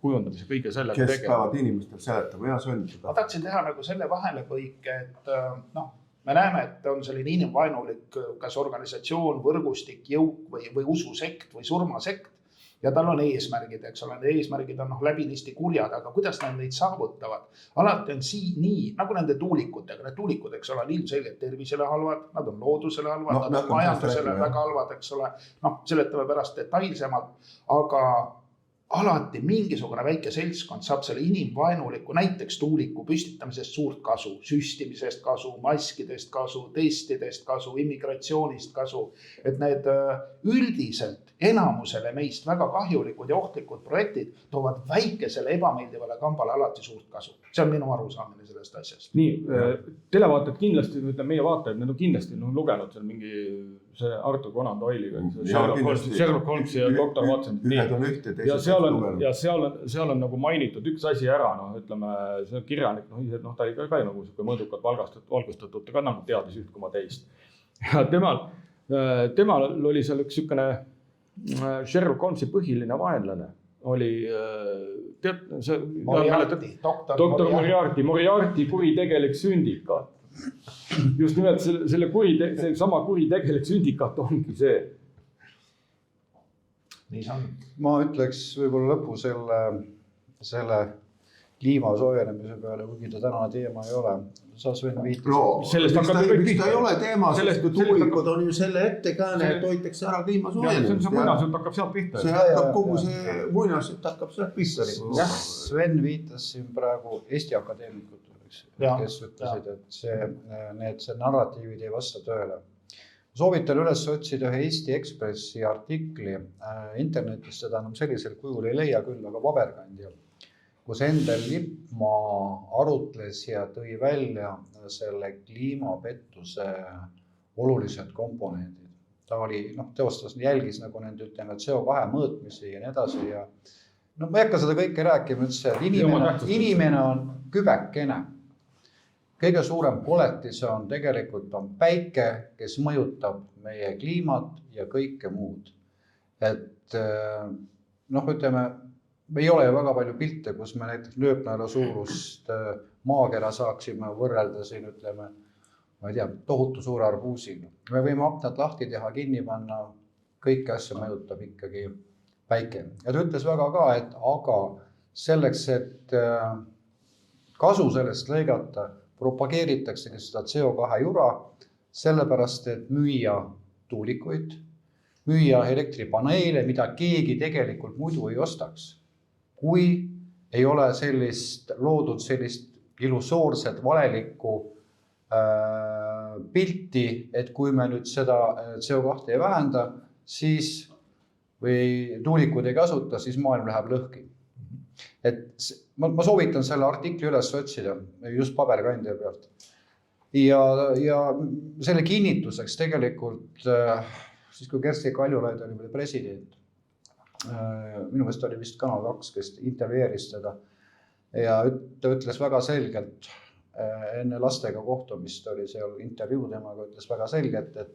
kujundamise kõige selle kes peavad inimestel seletama ja see on ma tahtsin teha nagu selle vahelepõike, et me näeme, et on selline inimvaenulik kas organisatsioon, võrgustik, jõuk või ususekt või surmasekt ja tal on eesmärgid, eks ole, need eesmärgid on läbilisti kurjad, aga kuidas nad neid saavutavad? Alati on nii, nagu nende tuulikutega, need tuulikud, eks ole, on ilmselgelt tervisele halvad, nad on loodusele halvad, nad on majandusele väga halvad, eks ole, seletame pärast detailsemalt, aga alati mingisugune väike seltskond saab selle inimvaenuliku näiteks tuuliku püstitamisest suurt kasu, süstimisest kasu, maskidest kasu, testidest kasu, immigratsioonist kasu, et need üldiselt enamusele meist väga kahjulikud ja ohtlikud projektid toovad väikesele ebameeldivale kambale alati suurt kasu. See on minu arusaamine sellest asjast. Nii, televaatajad kindlasti, meie vaatajad, need on kindlasti lugenud seal mingi see Arthur Conan Doyle'iga, Sherlock Holmes ja Dr. Watson. Ja seal on nagu mainitud üks asi ära, ütleme, see kirjanik, ta oli ka nagu mõõdukalt valgustatud, ta ka nagu teadis üht koma teist. Ja temal oli seal üks sükene Sherlock Holmesi põhiline vaenlane oli doktor Moriarty kuritegelik sündikaat. Just nimelt see sama kuritegelik sündikaat ongi see. Nii see on. Ma ütleks võib-olla lõpu selle kliima soojenemise peale, kuigi ta tänane teema ei ole. Sa Sven viitis. Sellest miks ta ei ole teema, sest tuulikud on ju selle ettekääne, et hoitakse ära kliima soojenemist. See muinasjutt hakkab sealt pihta. See hakkab kogu see muinasjutt hakkab sealt pihta. Sven viitas siin praegu Eesti akadeemikud, kes ütlesid, et see narratiivid ei vasta tööle. Soovitan üles otsida ühe Eesti Ekspressi artikli internetis, seda enam sellisel kujul ei leia küll, aga paberkandjal, kus Endel Lippmaa arutles ja tõi välja selle kliimapettuse olulised komponendid. Ta jälgis nagu nende CO2 mõõtmisi ja nii edasi ja ma ei hakka seda kõike rääkima, et inimene on kübekene. Kõige suurem koletis on tegelikult päike, kes mõjutab meie kliimat ja kõike muud. Et ütleme, me ei ole ju väga palju pilte, kus me näiteks lööpnaela suurust maakera saaksime võrrelda siin, ütleme, ma ei tea, tohutu suure arbuusina. Me võime aknad lahti teha, kinni panna, kõike asja mõjutab ikkagi päike. Ja ta ütles väga ka, et aga selleks, et kasu sellest lõigata, propageeritakse seda CO2 jura, sellepärast, et müüa tuulikuid, müüa elektripaneele, mida keegi tegelikult muidu ei ostaks. Kui ei ole loodud sellist illusoorset valelikku pilti, et kui me nüüd seda CO2 ei vähenda, siis või tuulikud ei kasuta, siis maailm läheb lõhki. Et ma soovitan selle artikli üles otsida just paberkandja pealt. Ja selle kinnituseks tegelikult, siis kui Kersti Kaljulaid oli president, minu meelest oli vist Kanal 2, kes intervjueeris teda ja ta ütles väga selgelt, enne lastega kohtumist oli seal intervjuu temaga, ütles väga selgelt, et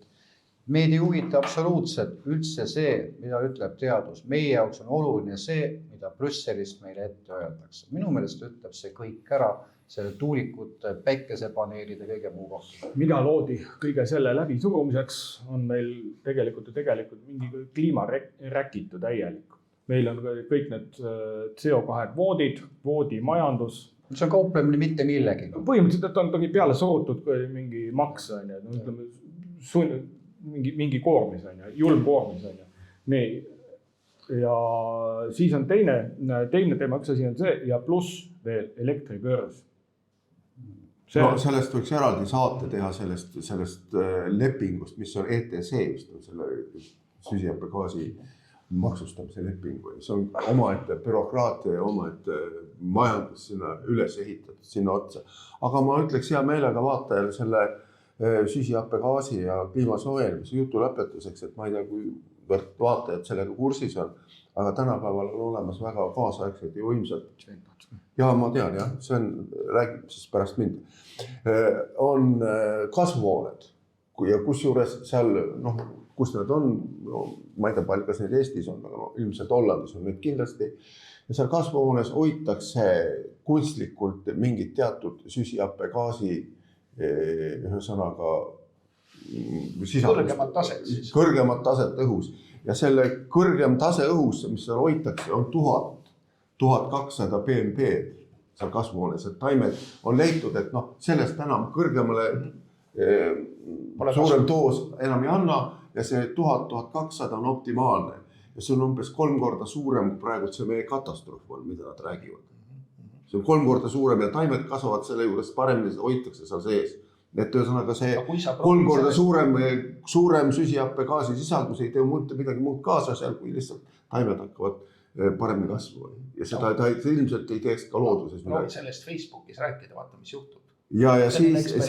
meid ei huvita absoluutselt üldse see, mida ütleb teadus. Meie jaoks on oluline see, mida Brüsselist meile ette öeldakse. Minu meelest ütleb see kõik ära, selle tuulikute, päikesepaneelide, kõige muu kohta. Mida loodi kõige selle läbi surumiseks, on meil tegelikult mingi kliimaräkitu täielikult. Meil on kõik need CO2 kvoodimajandus. See on kauplemine mitte millegi. Põhimõtteliselt on peale surutud mingi maks, mingi koormis, julm koormis. Nii. Ja siis on teine teema, üks asi on see ja pluss veel elektribörs. Sellest võiks eraldi saate teha sellest lepingust, mis on ETC, vist on selle süsihappegaasi maksustamise lepingu. See on omaette bürokraatia ja omaette majandus sinna üles ehitatud sinna otsa. Aga ma ütleks hea meelega vaatajale selle süsihappegaasi ja kliimasoojenemise jutu lõpetuseks, et ma ei tea, kui vaatajad sellega kursis on, aga tänapäeval on olemas väga kaasaegsed ja võimsad. Ja ma tean jah, see on, räägib siis pärast mind. On kasvuhooned ja kusjuures seal, noh, kus need on, no, ma ei tea palju, kas need Eestis on, aga no, ilmselt Hollandis on need kindlasti. Ja seal kasvuhoones hoitakse kunstlikult mingid teatud süsihappegaasi ühesõnaga kõrgemat taset siis. Kõrgemat taset õhus. Ja selle kõrgem tase õhus, mis seal hoitakse, on 1200 BMP seal kasvuhoones. Et taimed on leitud, et noh, sellest enam kõrgemale suurem doos enam ei anna ja see 1000-1200 on optimaalne. Ja see on umbes 3 korda suurem, kui praegu see meie katastroof on, mida nad räägivad. See on 3 korda suurem ja taimed kasvavad selle juures paremini, seda hoitakse seal sees. Et ühesõnaga see 3 korda suurem süsihappegaasi sisaldus ei tee midagi muud kaasa seal, kui lihtsalt taimed hakkavad paremini kasvama. Ja seda ta ilmselt ei teeks ka looduses. Proovi sellest Facebookis rääkida, vaata, mis juhtub. Ja siis ei,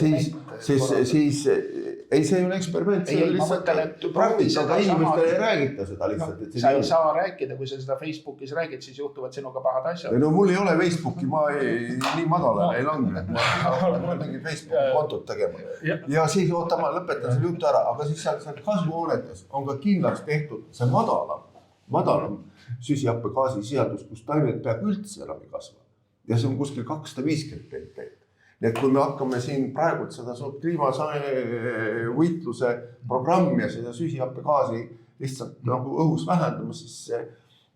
see ei ole eksperiment, see on lihtsalt praktika, aga inimestele ei räägita seda lihtsalt. Sa ei saa rääkida, kui sa seda Facebookis räägid, siis juhtuvad sinuga pahad asjad. No mul ei ole Facebooki, ma nii madalale ei lange, ma mingi Facebooki kontot tegema. Ja siis oota, ma lõpetan selle jutu ära, aga siis seal kasvuhoonetes on ka kindlaks tehtud see madalam süsihappegaasi sisaldus, kus taimed peab üldse enam ei kasva. Ja see on kuskil 250 BMP. Nii et kui me hakkame siin praegu seda kliimavõitluse programmi ja seda süsihappegaasi lihtsalt nagu õhus vähendama, siis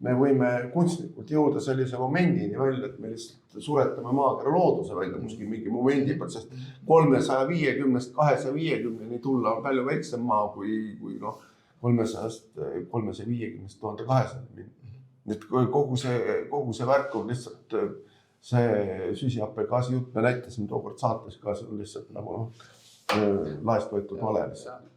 me võime kunstlikult jõuda sellise momendini välja, et me lihtsalt suretame maakera looduse välja kuskil mingi momendi peal, sest 350-250 tulla on palju väiksem maa kui 300-350-1200. Nii et kogu see värk on lihtsalt see süsihappegaasi jutt, me näitasime tookord saates ka, see on lihtsalt nagu laest võetud vale lihtsalt.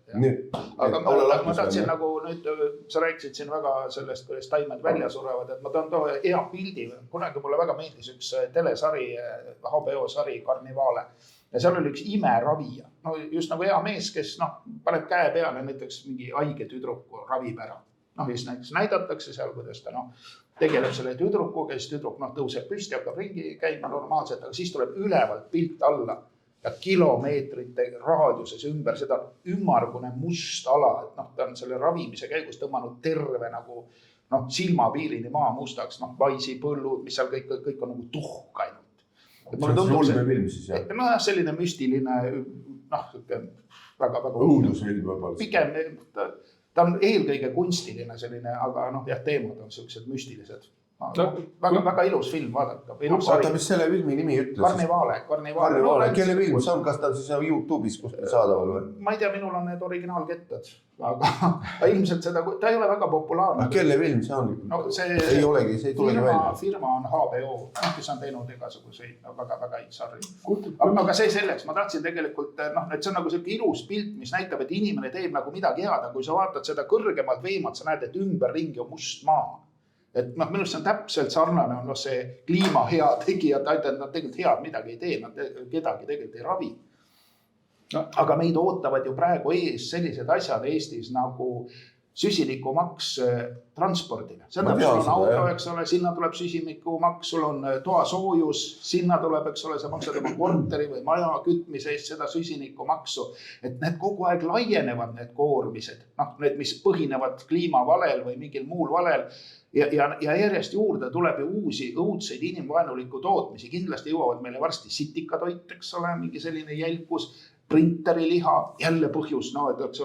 Aga ma tahtsin nagu nüüd, sa rääkisid siin väga sellest, kuidas taimed välja surevad, et ma tahan toha hea pildi. Kunagi mulle väga meeldis üks telesari, HBO sari Karnivaale. Ja seal oli üks imeravija. No just nagu hea mees, kes paneb käe peale näiteks mingi haige tüdruku ravib ära. Siis näiteks näidatakse seal, kuidas ta tegeleb selle tüdrukuga, siis tüdruk tõuseb püsti, hakkab ringi käima normaalselt, aga siis tuleb ülevalt pilt alla ja kilomeetrite raadiuses ümber seda ümmargune must ala, et ta on selle ravimise käigus tõmmanud terve nagu silmapiirini maa mustaks, vaisipõllud, mis seal kõik on nagu tuhk ainult. Selline müstiline, väga õudusfilm. Pigem ta on eelkõige kunstiline selline, aga teemad on sellised müstilised. Väga ilus film vaadata. Oota, mis selle filmi nimi ütles? Karnivaale. Kelle film see on? Kas ta on siis YouTube'is kuskil saadaval või? Ma ei tea, minul on need originaalkettad, aga ilmselt seda, ta ei ole väga populaarne. Kelle film see on? See ei tulegi välja. Firma on HBO, kes on teinud igasuguseid väga häid sarri. Aga see selleks, ma tahtsin tegelikult, et see on nagu selline ilus pilt, mis näitab, et inimene teeb nagu midagi head, kui sa vaatad seda kõrgemalt veemalt, sa näed, et ümberringi on must maa. Et minu arust see on täpselt sarnane, see kliima hea tegija, nad tegelikult head midagi ei tee, nad kedagi tegelikult ei ravi. Aga meid ootavad ju praegu ees sellised asjad Eestis nagu süsinikumaks transpordile. Sul on auto, eks ole, sinna tuleb süsinikumaks, sul on toasoojus, sinna tuleb, eks ole, sa maksad oma korteri või maja kütmise eest seda süsinikumaksu. Et need kogu aeg laienevad, need koormised, need, mis põhinevad kliimavalel või mingil muul valel. Ja järjest juurde tuleb ju uusi õudseid inimvaenulikku tootmisi. Kindlasti jõuavad meile varsti sitikatoit, eks ole, mingi selline jälgus, printeriliha, jälle põhjus, et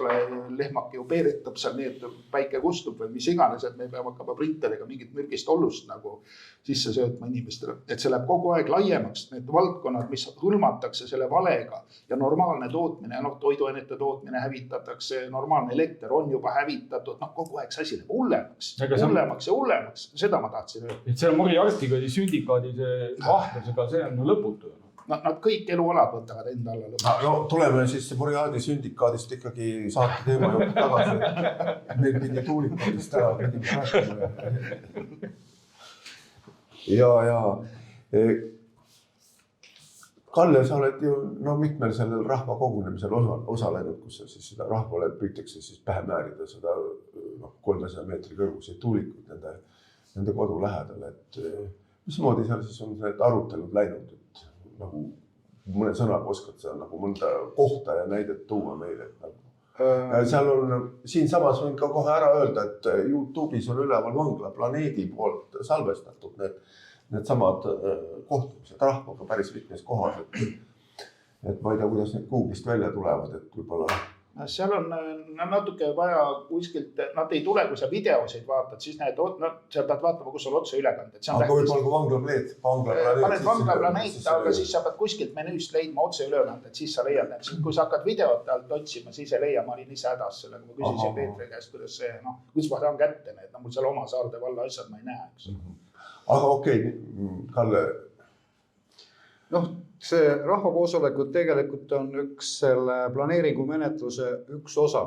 lehmake ju peeretab seal nii, et päike kustub või mis iganes, et me peame hakkama printeriga mingit mürgist ollust nagu sisse söötma inimestele. Et see läheb kogu aeg laiemaks, need valdkonnad, mis hõlmatakse selle valega ja normaalne tootmine, toiduainete tootmine hävitatakse, normaalne elekter on juba hävitatud, kogu aeg see asi läheb hullemaks, seda ma tahtsin öelda. Et see on Moriartiga sündikaadi vahtlusega, see on lõputu. Nad kõik elualad võtavad enda alla lõpuks. Tuleme siis Moriarti sündikaadist ikkagi saate teema juurde tagasi. Meil pidi tuulikutest ära rääkima. Ja Kalle, sa oled ju mitmel sellel rahva kogunemisel osalenud, kus siis seda rahvale püütakse siis pähe määrida seda 300 meetri kõrguseid tuulikuid nende nende kodu lähedal, et mismoodi seal siis on need arutelud läinud, et nagu mõne sõnaga oskad sa nagu mõnda kohta ja näidet tuua meile, et nagu. Seal on, siinsamas võin ka kohe ära öelda, et YouTube'is on üleval Vangla Planeedi poolt salvestatud need samad kohtumised rahvaga päris mitmes kohas, et ma ei tea, kuidas need Google'ist välja tulevad, et võib-olla. Seal on natuke vaja kuskilt, nad ei tule, kui sa videosid vaatad, siis seal pead vaatama, kus on otse ülekanded. Aga võib-olla kui Vangla Planeet. Paned Vangla Planeet, aga siis sa pead kuskilt menüüst leidma otse ülekanded, siis sa leiad need. Kui sa hakkad videote alt otsima, siis ei leia, ma olin ise hädas sellega. Ma küsisin Peetri käest, kuidas see, kuidas ma saan kätte need, mul seal oma Saarde valla asjad ma ei näe. Eks. Aga okei, Kalle. See rahvakoosolekud tegelikult on üks selle planeeringu menetluse üks osa,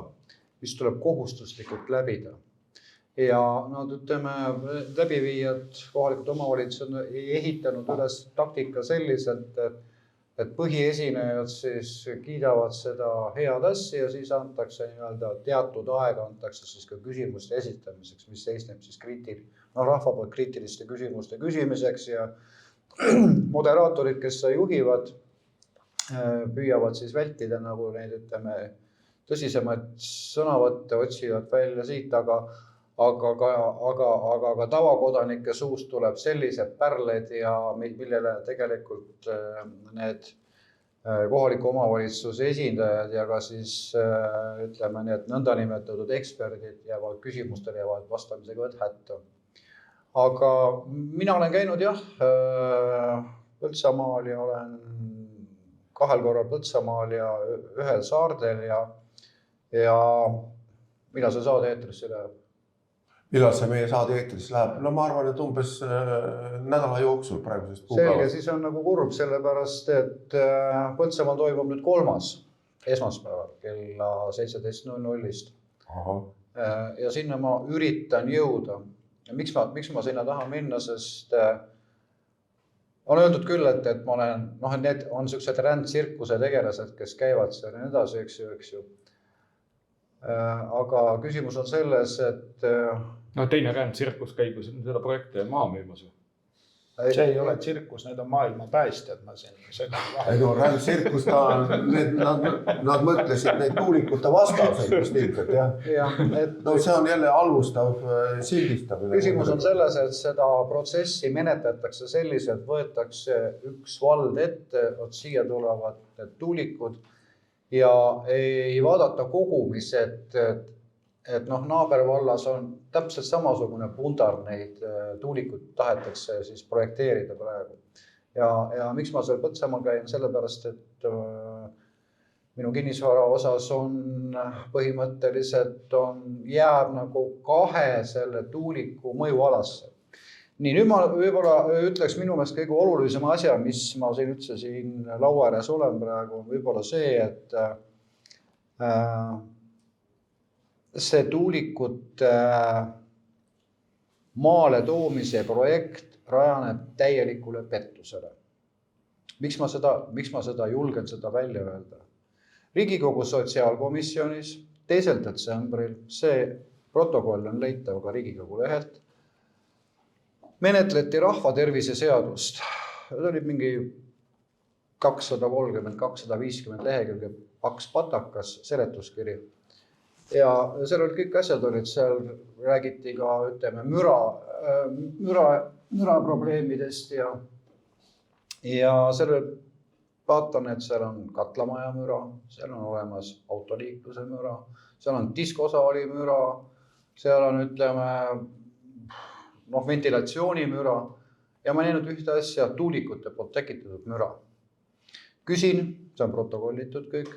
mis tuleb kohustuslikult läbida. Ja nad ütleme, läbiviijad, kohalikud omavalitsused ei ehitanud üles taktika selliselt, et põhiesinejad siis kiidavad seda head asja ja siis antakse teatud aega, antakse siis ka küsimuste esitamiseks, mis seisneb siis rahva poolt kriitiliste küsimuste küsimiseks ja moderaatorid, kes juhivad, püüavad siis vältida nagu neid, ütleme, tõsisemaid sõnavõtte, otsivad välja siit, aga ka tavakodanike suust tuleb sellised pärled ja millele tegelikult need kohaliku omavalitsuse esindajad ja ka siis ütleme need nõndanimetatud eksperdid jäävad küsimustele jäävad vastamisega hätta. Aga mina olen käinud Põltsamaal ja olen 2 korral Põltsamaal ja 1 Saardel ja millal see saade eetrisse läheb? Millal see meie saade eetrisse läheb? No ma arvan, et umbes nädala jooksul praegusest kuupäevast. Selge, siis on nagu kurb sellepärast, et Põltsamaal toimub nüüd 3. esmaspäeval kella 17:00. Ja sinna ma üritan jõuda. Ja miks ma sinna tahan minna, sest on öeldud küll, et ma olen, need on sellised rändtsirkuse tegelased, kes käivad seal ja edasi, eks ju. Aga küsimus on selles, et teine rändtsirkus käib seda projekte maha müümas. See ei ole tsirkus, need on maailma päästjad. Rändtsirkus, nad mõtlesid neid tuulikute vastaseid, mis ilmselt, jah. No see on jälle alustav sildistamine. Küsimus on selles, et seda protsessi menetletakse selliselt, võetakse üks vald ette, siia tulevad need tuulikud ja ei vaadata kogumis, et naabervallas on täpselt samasugune pundar neid tuulikud tahetakse siis projekteerida praegu. Ja miks ma seal Põltsamaal käin? Sellepärast, et minu kinnisvara osas on põhimõtteliselt jääb nagu 2 selle tuuliku mõjualasse. Nii, nüüd ma võib-olla ütleks minu meelest kõige olulisem asja, mis ma siin üldse siin laua ääres olen praegu, võib-olla see, et see tuulikute maale toomise projekt rajaneb täielikule pettusele. Miks ma seda julgen seda välja öelda? Riigikogu sotsiaalkomisjonis 2. detsembril, see protokoll on leitav ka Riigikogu lehelt, menetleti rahvatervise seadust. See oli mingi 230-250 lehekülge paks patakas seletuskiri. Ja seal olid kõik asjad olid, seal räägiti ka, ütleme, müra probleemidest ja selle vaatan, et seal on katlamaja müra, seal on olemas autoliikluse müra, seal on diskosaali müra, seal on, ütleme, ventilatsiooni müra ja ma näinud ühte asja tuulikute poolt tekitatud müra. Küsin, see on protokollitud kõik.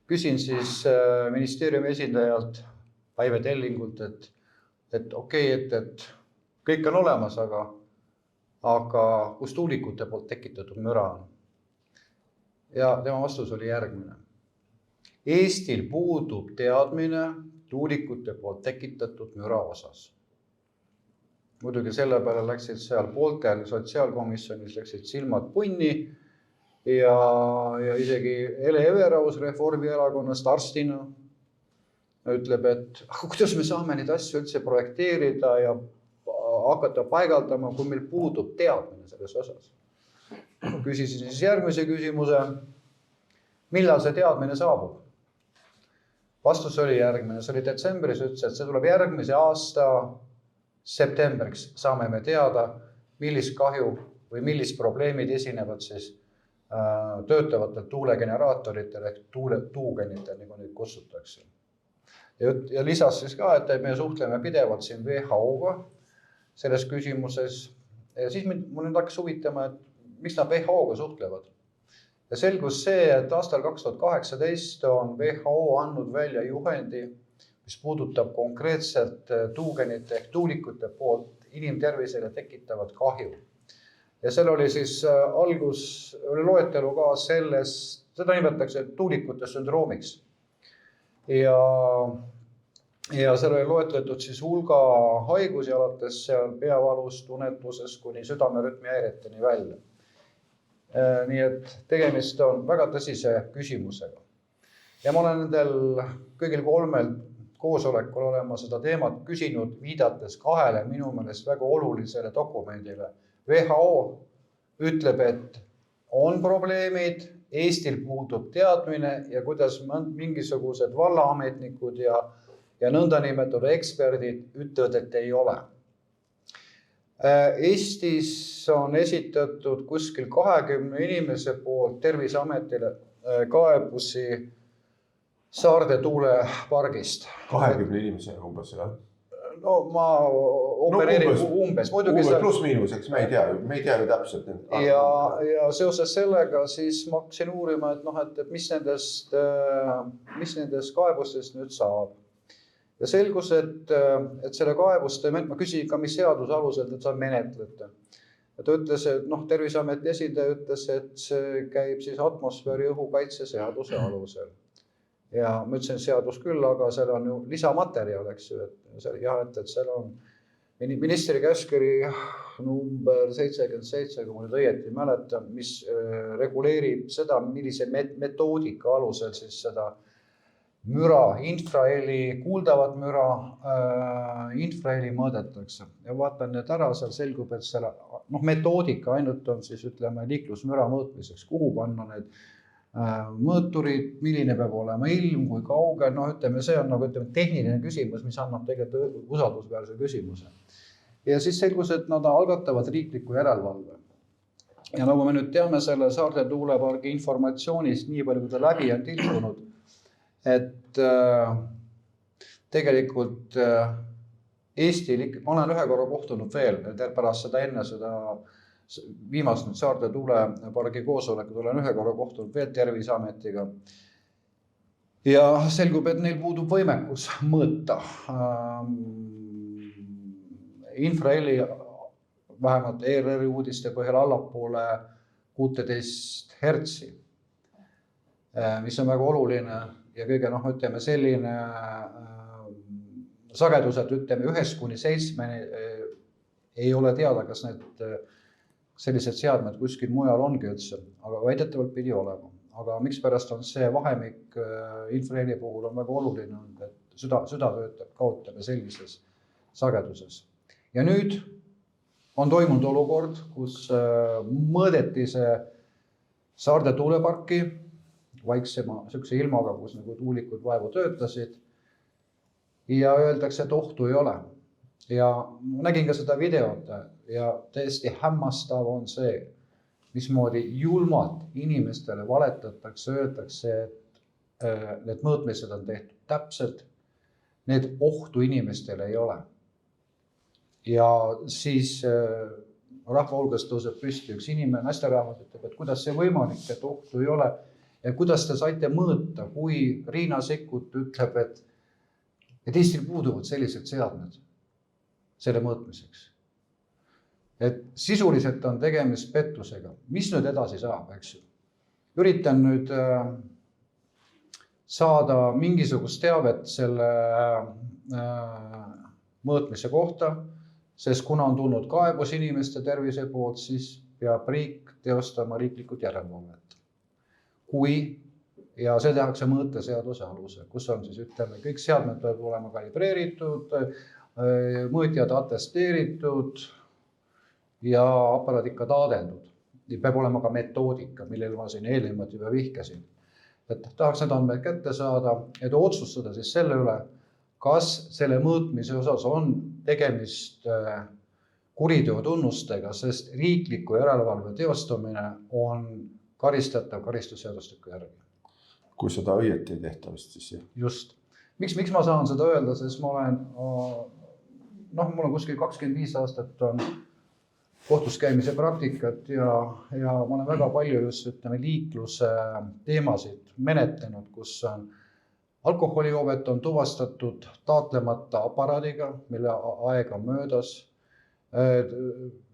Küsin siis ministeeriumi esindajalt, Päive Tellingult, et okei, et kõik on olemas, aga kus tuulikute poolt tekitatud müra on? Ja tema vastus oli järgmine. Eestil puudub teadmine tuulikute poolt tekitatud müra osas. Muidugi selle peale läksid seal pooltel sotsiaalkomisjonis läksid silmad punni ja isegi Ele Everaus Reformierakonnast arstina ütleb, et kuidas me saame neid asju üldse projekteerida ja hakata paigaldama, kui meil puudub teadmine selles osas. Küsisin siis järgmise küsimuse, millal see teadmine saabub? Vastus oli järgmine, see oli detsembris, ütles, et see tuleb järgmise aasta septembriks. Saame me teada, millist kahju või millist probleemid esinevad siis töötavatel tuulegeneraatoritel ehk tuugenitel, nagu neid kutsutakse. Ja lisas siis ka, et me suhtleme pidevalt siin WHO-ga selles küsimuses. Ja siis mul nüüd hakkas huvitama, et miks nad WHO-ga suhtlevad. Ja selgus see, et aastal 2018 on WHO andnud välja juhendi, mis puudutab konkreetselt tuugenite ehk tuulikute poolt inimtervisele tekitavat kahju. Ja seal oli siis oli loetelu ka sellest, seda nimetatakse tuulikute sündroomiks. Ja seal oli loetletud siis hulga haigusi alates seal peavalust, unetusest kuni südamerütmi häireteni välja. Nii et tegemist on väga tõsise küsimusega. Ja ma olen nendel kõigil 3 koosolekul olema seda teemat küsinud, viidates 2 minu meelest väga olulisele dokumendile. WHO ütleb, et on probleemid, Eestil puudub teadmine ja kuidas mingisugused vallaametnikud ja nõndanimetatud eksperdid ütlevad, et ei ole. Eestis on esitatud kuskil 20 inimese poolt Terviseametile kaebusi Saarde tuulepargist. 20 inimese umbes, jah? No ma opereerin umbes. Pluss miinus, eks me ei tea ju täpselt. Ja seoses sellega siis ma hakkasin uurima, et mis nendest kaebustest nüüd saab. Ja selgus, et selle kaebuste, ma küsisin ka, mis seaduse alusel te menetlete. Ja ta ütles, et Terviseameti esindaja ütles, et see käib siis atmosfääri õhukaitse seaduse alusel. Ja ma ütlesin seadus küll, aga seal on ju lisamaterjal, eks ju, et seal on ministri käskkiri number 77, kui ma nüüd õieti mäletan, mis reguleerib seda, millise metoodika alusel siis seda müra, infraheli, kuuldavat müra, infraheli mõõdetakse. Ja vaatan need ära, seal selgub, et selle metoodika ainult on siis, ütleme, liiklusmüra mõõtmiseks, kuhu panna need mõõturid, milline peab olema ilm, kui kauge, ütleme, see on tehniline küsimus, mis annab tegelikult usaldusväärse küsimuse. Ja siis selgus, et nad algatavad riikliku järelevalve. Ja nagu me nüüd teame selle Saarde tuulepargi informatsioonist, nii palju kui ta läbi on tilkunud, et tegelikult Eestil, ma olen 1 korra kohtunud veel, pärast seda enne seda viimast nüüd Saarde tuulepargi koosolekut olen 1 korra kohtunud veel Terviseametiga. Ja selgub, et neil puudub võimekus mõõta infraheli vähemalt ERR uudiste põhjal allapoole 16 hertsi, mis on väga oluline ja kõige ütleme selline sagedused, ütleme 1–7 ei ole teada, kas need sellised seadmed kuskil mujal ongi üldse, aga väidetavalt pidi olema. Aga miks pärast on see vahemik infraheli puhul on väga oluline, et süda töötab, kaotame sellises sageduses. Ja nüüd on toimunud olukord, kus mõõdeti see Saarde tuuleparki vaiksema sükse ilmaga, kus nagu tuulikud vaevu töötasid ja öeldakse, et ohtu ei ole. Ja ma nägin ka seda videot ja täiesti hämmastav on see, mismoodi julmalt inimestele valetatakse, öeldakse, et need mõõtmised on tehtud täpselt, need ohtu inimestele ei ole. Ja siis rahva hulgast tõuseb püsti üks inimene, naisterahvas ütleb, et kuidas see võimalik, et ohtu ei ole ja kuidas te saite mõõta, kui Riina Sikkut ütleb, et Eestil puuduvad sellised seadmed selle mõõtmiseks. Et sisuliselt on tegemist pettusega. Mis nüüd edasi saab, eks ju? Üritan nüüd saada mingisugust teavet selle mõõtmise kohta, sest kuna on tulnud kaebus inimeste tervise poolt, siis peab riik teostama riiklikult järelevalvet. Ja see tehakse mõõteseaduse alusel, kus on siis, ütleme, kõik seadmed peavad olema kalibreeritud, mõõtjad atesteeritud ja aparaadid ka taadeldud. Peab olema ka metoodika, millele ma siin eelnevalt juba vihkasin. Et tahaks need andmed kätte saada, et otsustada siis selle üle, kas selle mõõtmise osas on tegemist kuriteo tunnustega, sest riikliku järelevalve teostamine on karistatav karistusseadustiku järgi. Kui seda õieti ei tehta vist siis, jah? Just. Miks ma saan seda öelda, sest ma olen, mul on kuskil 25 aastat on kohtus käimise praktikat ja ma olen väga palju just liikluse teemasid menetlenud, kus on alkoholijoobet on tuvastatud taatlemata aparaadiga, mille aeg on möödas.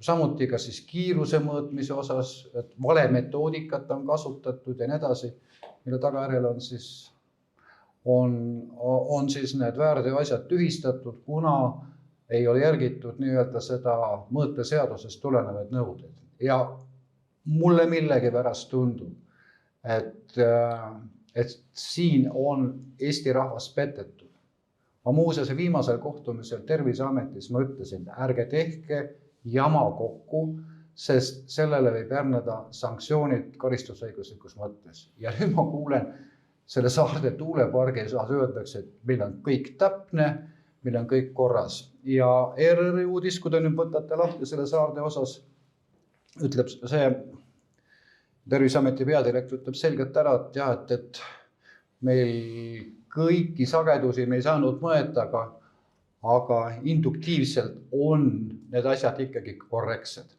Samuti ka siis kiiruse mõõtmise osas, et vale metoodikat on kasutatud ja nii edasi, mille tagajärjel on siis need väärteo asjad tühistatud, kuna ei ole järgitud nii-öelda seda mõõteseadusest tulenevaid nõudeid. Ja mulle millegipärast tundub, et siin on Eesti rahvas petetud. Ma muuseas viimasel kohtumisel Terviseametis ma ütlesin, ärge tehke jama kokku, sest sellele võib järgneda sanktsioonid karistusõiguslikus mõttes. Ja nüüd ma kuulen, selle Saarde tuulepargi osas öeldakse, et meil on kõik täpne, meil on kõik korras. Ja ERR-i uudis, kui te nüüd võtate lahti selle Saarde osas, ütleb see Terviseameti peadirektor ütleb selgelt ära, et jah, et meil kõiki sagedusi me ei saanud mõõta, aga induktiivselt on need asjad ikkagi korrektsed.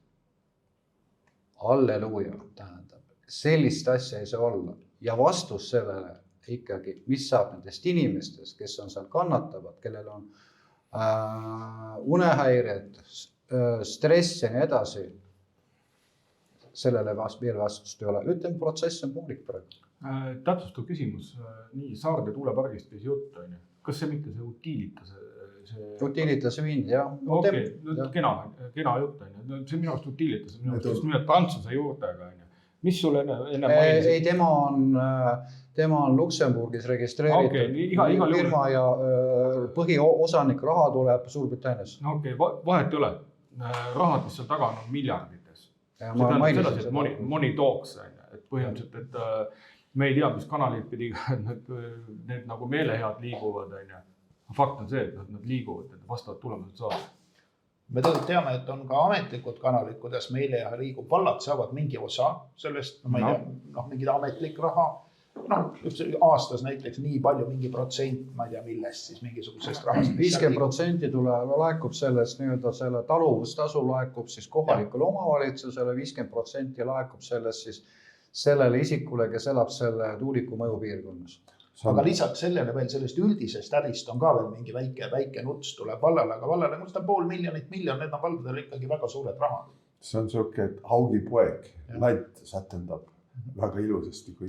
Halleluuja, tähendab, sellist asja ei saa olla. Ja vastus sellele ikkagi, mis saab nendest inimestest, kes on seal kannatavad, kellel on unehäired, stress ja nii edasi, sellele veel vastust ei ole. Ütlen, protsess on poolik praegu. Täpsustav küsimus, nii Saarde tuulepargist käis jutt, kas see mitte see Utilita? Utilita see vind, jah. Okei, kena jutt, see minu arust Utilita, see minu arust nimelt Prantsuse juurtega. Mis sul enne mainis? Ei, tema on Luksemburgis registreeritud firma ja põhiosanik raha tuleb Suurbritannias. Okei, vahet ei ole. Rahad, mis seal taga on miljardites. See tähendab sedasi, et money talks, et põhimõtteliselt, et me ei tea, mis kanalid pidi, need nagu meelehead liiguvad. Fakt on see, et nad liiguvad, et vastavad tulemused saavad. Me teame, et on ka ametlikud kanalid, kuidas meelehead liigub. Vallad saavad mingi osa sellest, ma ei tea, mingid ametlik raha. Aastas näiteks nii palju, mingi protsent, ma ei tea millest, siis mingisugusest rahast. 50% laekub sellest, selle taluvustasu laekub siis kohalikule omavalitsusele, 50% laekub sellest siis sellele isikule, kes elab selle tuuliku mõjupiirkonnas. Aga lisaks sellele veel sellest üldisest ärist on ka veel mingi väike nuts tuleb vallale, aga vallale on 500 miljonit, need on valdadel ikkagi väga suured rahad. See on selline, et haugipoeg, latt sätendab väga ilusasti, kui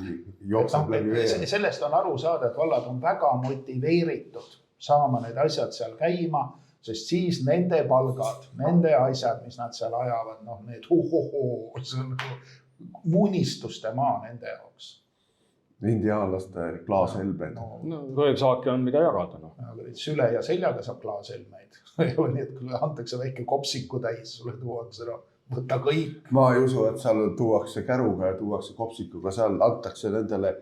jookseb läbi vee. Sellest on aru saada, et vallad on väga motiveeritud saama need asjad seal käima, sest siis nende palgad, nende asjad, mis nad seal ajavad, need see on munistuste maa nende jaoks. Indiaanlaste klaaselbed. Röövsaaki on mida jagada. Süle ja seljaga saab klaaselmeid. Ei ole nii, et kui antakse väike kopsiku täis, sulle tuuakse, võtta kõik. Ma ei usu, et seal tuuakse käruga ja tuuakse kopsikuga, seal antakse nendele,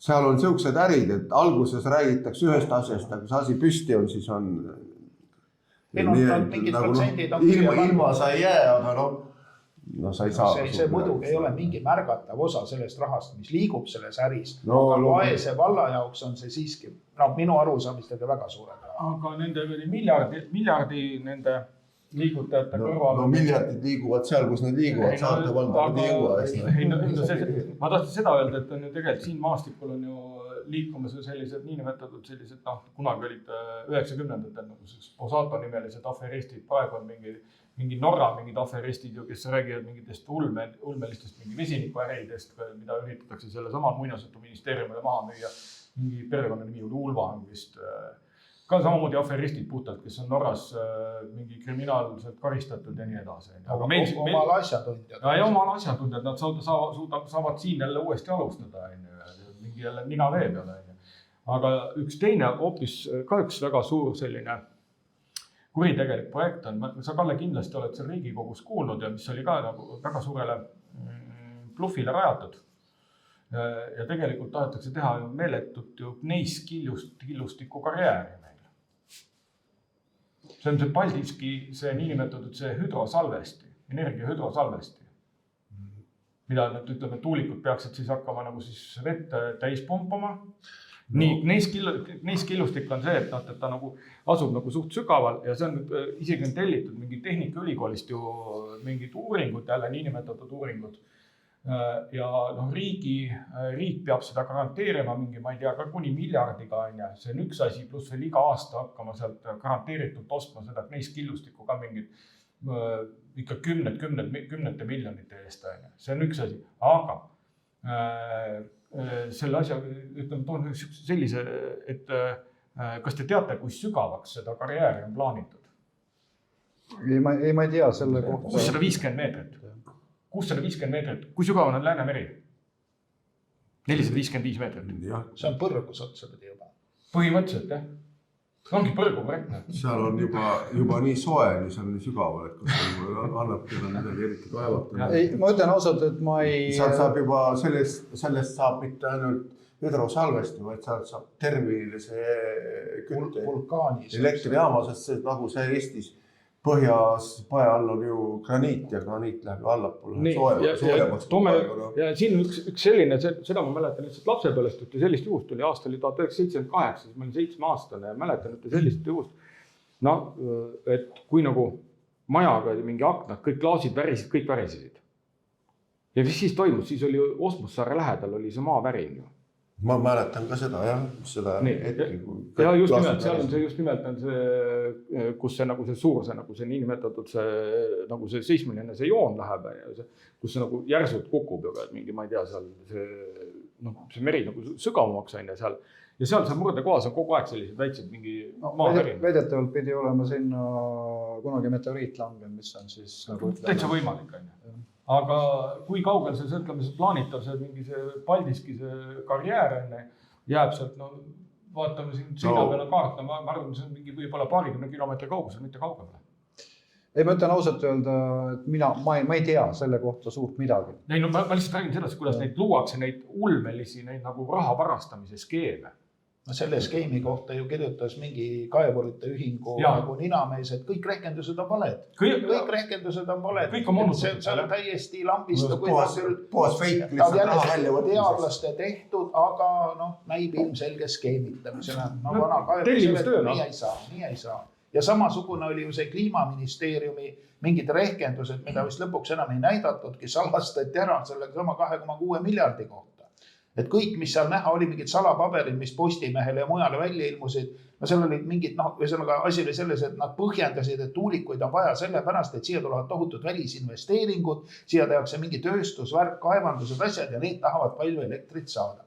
seal on sellised ärid, et alguses räägitakse ühest asjast, aga kui see asi püsti on, siis on ilma sa ei jää, aga sa ei saa. See muidugi ei ole mingi märgatav osa sellest rahast, mis liigub selles äris. Aga vaese valla jaoks on see siiski, minu arusaamistega väga suured. Aga nende miljardi nende liigutajate kõrval. Miljardid liiguvad seal, kus nad liiguvad, Saarde valda ei liiguva. Ma tahtsin seda öelda, et on ju tegelikult siin maastikul on ju liikumas sellised niinimetatud sellised, kunagi olid 90-ndatel nagu Posato nimelised aferistid, praegu on mingi Norra mingid aferistid, kes räägivad mingitest ulmelistest mingi vesinikuäridest, mida üritatakse selle sama muinasjutu ministeeriumile maha müüa. Mingi perekonna nimi oli Ulva vist. Ka samamoodi aferistid puhtalt, kes on Norras mingi kriminaalselt karistatud ja nii edasi. Omal asjatundjad. Ja omal asjatundjad, nad saavad siin jälle uuesti alustada. Mingi jälle nina vee peale. Aga üks teine hoopis ka üks väga suur selline kuritegelik projekt on, sa Kalle kindlasti oled seal Riigikogus kuulnud ja mis oli ka nagu väga suurele bluffile rajatud. Ja tegelikult tahetakse teha meeletut ju neiskillustiku karjääri meil. See on see Paldiski, see niinimetatud see hüdrosalvesti, energia hüdrosalvesti, mida nüüd ütleme, tuulikud peaksid siis hakkama nagu siis vett täis pumpama. Nii, neiskillustik on see, et ta nagu asub nagu suht sügaval ja see on isegi on tellitud mingi Tehnikaülikoolist ju mingid uuringud, jälle niinimetatud uuringud. Ja riik peab seda garanteerima mingi, ma ei tea, ka kuni miljardiga on ja see on üks asi, pluss veel iga aasta hakkama sealt garanteeritult ostma seda neiskillustikku ka mingid ikka kümnete miljonite eest on ja see on üks asi, aga selle asja, ütleme, toon sellise, et kas te teate, kui sügavaks seda karjääri on plaanitud? Ei, ma ei tea selle kohta. 650 meetrit. 650 meetrit. Kui sügav on Läänemeri? 455 meetrit. See on põrgus otsa pidi juba. Põhimõtteliselt, jah. Ongi põrgu korrektne. Seal on juba nii soe, nii seal on nii sügaval, et kus annab teda midagi eriti kaevata. Ei, ma ütlen ausalt, et ma ei... Seal saab juba, sellest saab mitte ainult hüdrosalvesti, vaid sealt saab terminilise kütte elektrijaama, sest see, nagu see Eestis põhjas pae all on ju graniit ja graniit läheb ju allapoole soojemaks. Ja siin on üks selline, seda ma mäletan lihtsalt lapsepõlest, et sellist juhust oli aasta 1978, siis ma olin 7-aastane ja mäletan, et sellist juhust, et kui nagu majaga mingi aknad, kõik klaasid värisid, kõik värisesid. Ja mis siis toimus, siis oli Osmussaare lähedal oli see maavärin ju. Ma mäletan ka seda, jah, seda hetki. Ja just nimelt, seal on see just nimelt on see, kus see nagu see suur, see nagu see niinimetatud see, nagu see seismiline see joon läheb, kus see nagu järsult kukub juba, et mingi, ma ei tea, seal see meri nagu sügavamaks on ja seal. Ja seal murdekohas on kogu aeg sellised väiksed mingi maavärin. Väidetavalt pidi olema sinna kunagi meteoriit langen, mis on siis nagu ütleme. Täitsa võimalik on ju. Aga kui kaugel see plaanitav, see mingi see Paldiski see karjäär enne jääb sealt, vaatame siin seina peale kaart, ma arvan, see on mingi võib-olla 20 kilomeetri kaugusel, mitte kaugemale. Ei, ma ütlen ausalt öelda, et ma ei tea selle kohta suurt midagi. Ei, ma lihtsalt räägin sellest, kuidas neid luuakse, neid ulmelisi, neid nagu raha varastamise skeeme. No selle skeemi kohta ju kirjutas mingi kaevurite ühingu nagu ninamees, et kõik rehkendused on valed. Kõik rehkendused on valed. Kõik on moonutatud. See on täiesti lambist. Puhas feik lihtsalt raha välja võtmiseks. Teadlaste tehtud, aga näib ilmselge skeemitamisena. Vana kaevurite, nii ei saa. Ja samasugune oli ju see kliimaministeeriumi mingid rehkendused, mida vist lõpuks enam ei näidatudki, salastati ära sellega sama 2,6 miljardi kohta. Et kõik, mis seal näha, oli mingid salapaberid, mis Postimehele ja mujale välja ilmusid. Seal olid mingid, ühesõnaga asi oli selles, et nad põhjendasid, et tuulikuid on vaja sellepärast, et siia tulevad tohutud välisinvesteeringud, siia tehakse mingi tööstusvärk, kaevandused, asjad ja need tahavad palju elektrit saada.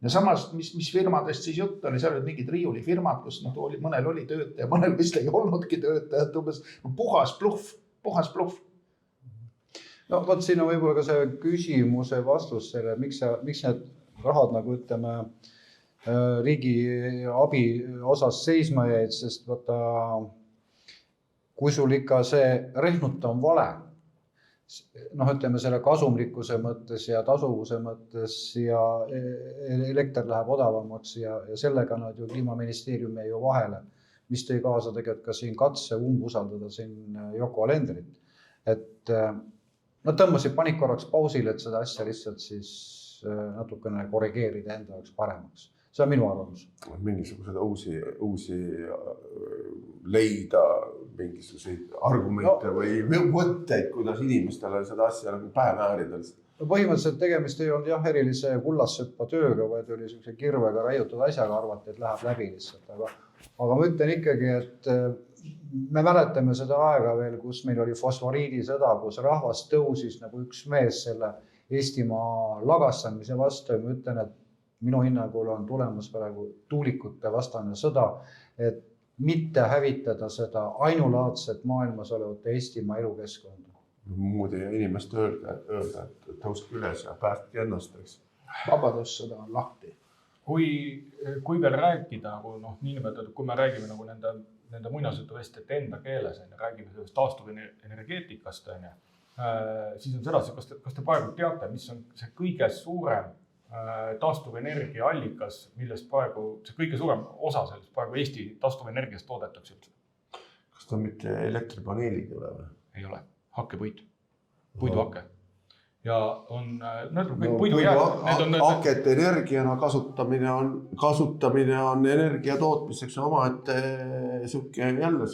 Ja samas, mis firmadest siis jutt oli, seal olid mingid riiulifirmad, kus mõnel oli töötaja, mõnel vist ei olnudki töötajat, puhas bluff. No võt siin on võib-olla ka see küsimuse vastus selle, miks need rahad nagu ütleme riigi abi osas seisma jäid, sest võtta, kui sul ikka see rehnut on vale, ütleme selle kasumlikkuse mõttes ja tasuvuse mõttes ja elekter läheb odavamaks ja sellega nad ju Kliimaministeerium jäi ju vahele, mis tõi kaasa tegelikult ka siin katse umbusaldada siin Yoko Alenderit, et nad tõmbasid panik korraks pausile, et seda asja lihtsalt siis natukene korrigeerida enda jaoks paremaks. See on minu arvamus. Mingisugused uusi leida mingisuguseid argumente või mõtteid, kuidas inimestele seda asja pähe määrida. Põhimõtteliselt tegemist ei olnud erilise kullassõppa tööga, vaid oli sellise kirvega raiutud asjaga arvati, et läheb läbi lihtsalt. Aga ma ütlen ikkagi, et me mäletame seda aega veel, kus meil oli fosforiidisõda, kus rahvas tõusis nagu üks mees selle Eestimaa lagastamise vastu ja ma ütlen, et minu hinnangul on tulemas praegu tuulikute vastane sõda, et mitte hävitada seda ainulaadset maailmas olevat Eestimaa elukeskkonda. Muud inimest öelda, et tõuske üles ja päästke ennast. Vabadussõda on lahti. Kui veel rääkida, niinimetatud, kui me räägime nagu nende nende muinasjutuvestjate enda keeles, räägime sellest taastuvenergeetikast, siis on sedasi, kas te praegu teate, mis on see kõige suurem taastuvenergia allikas, millest praegu see kõige suurem osa sellest praegu Eesti taastuvenergiast toodetakse üldse? Kas ta mitte elektripaneelid ei ole või? Ei ole, hakkepuit, puiduhakke. Ja on, hakete energiana kasutamine on energia tootmiseks omaette jälle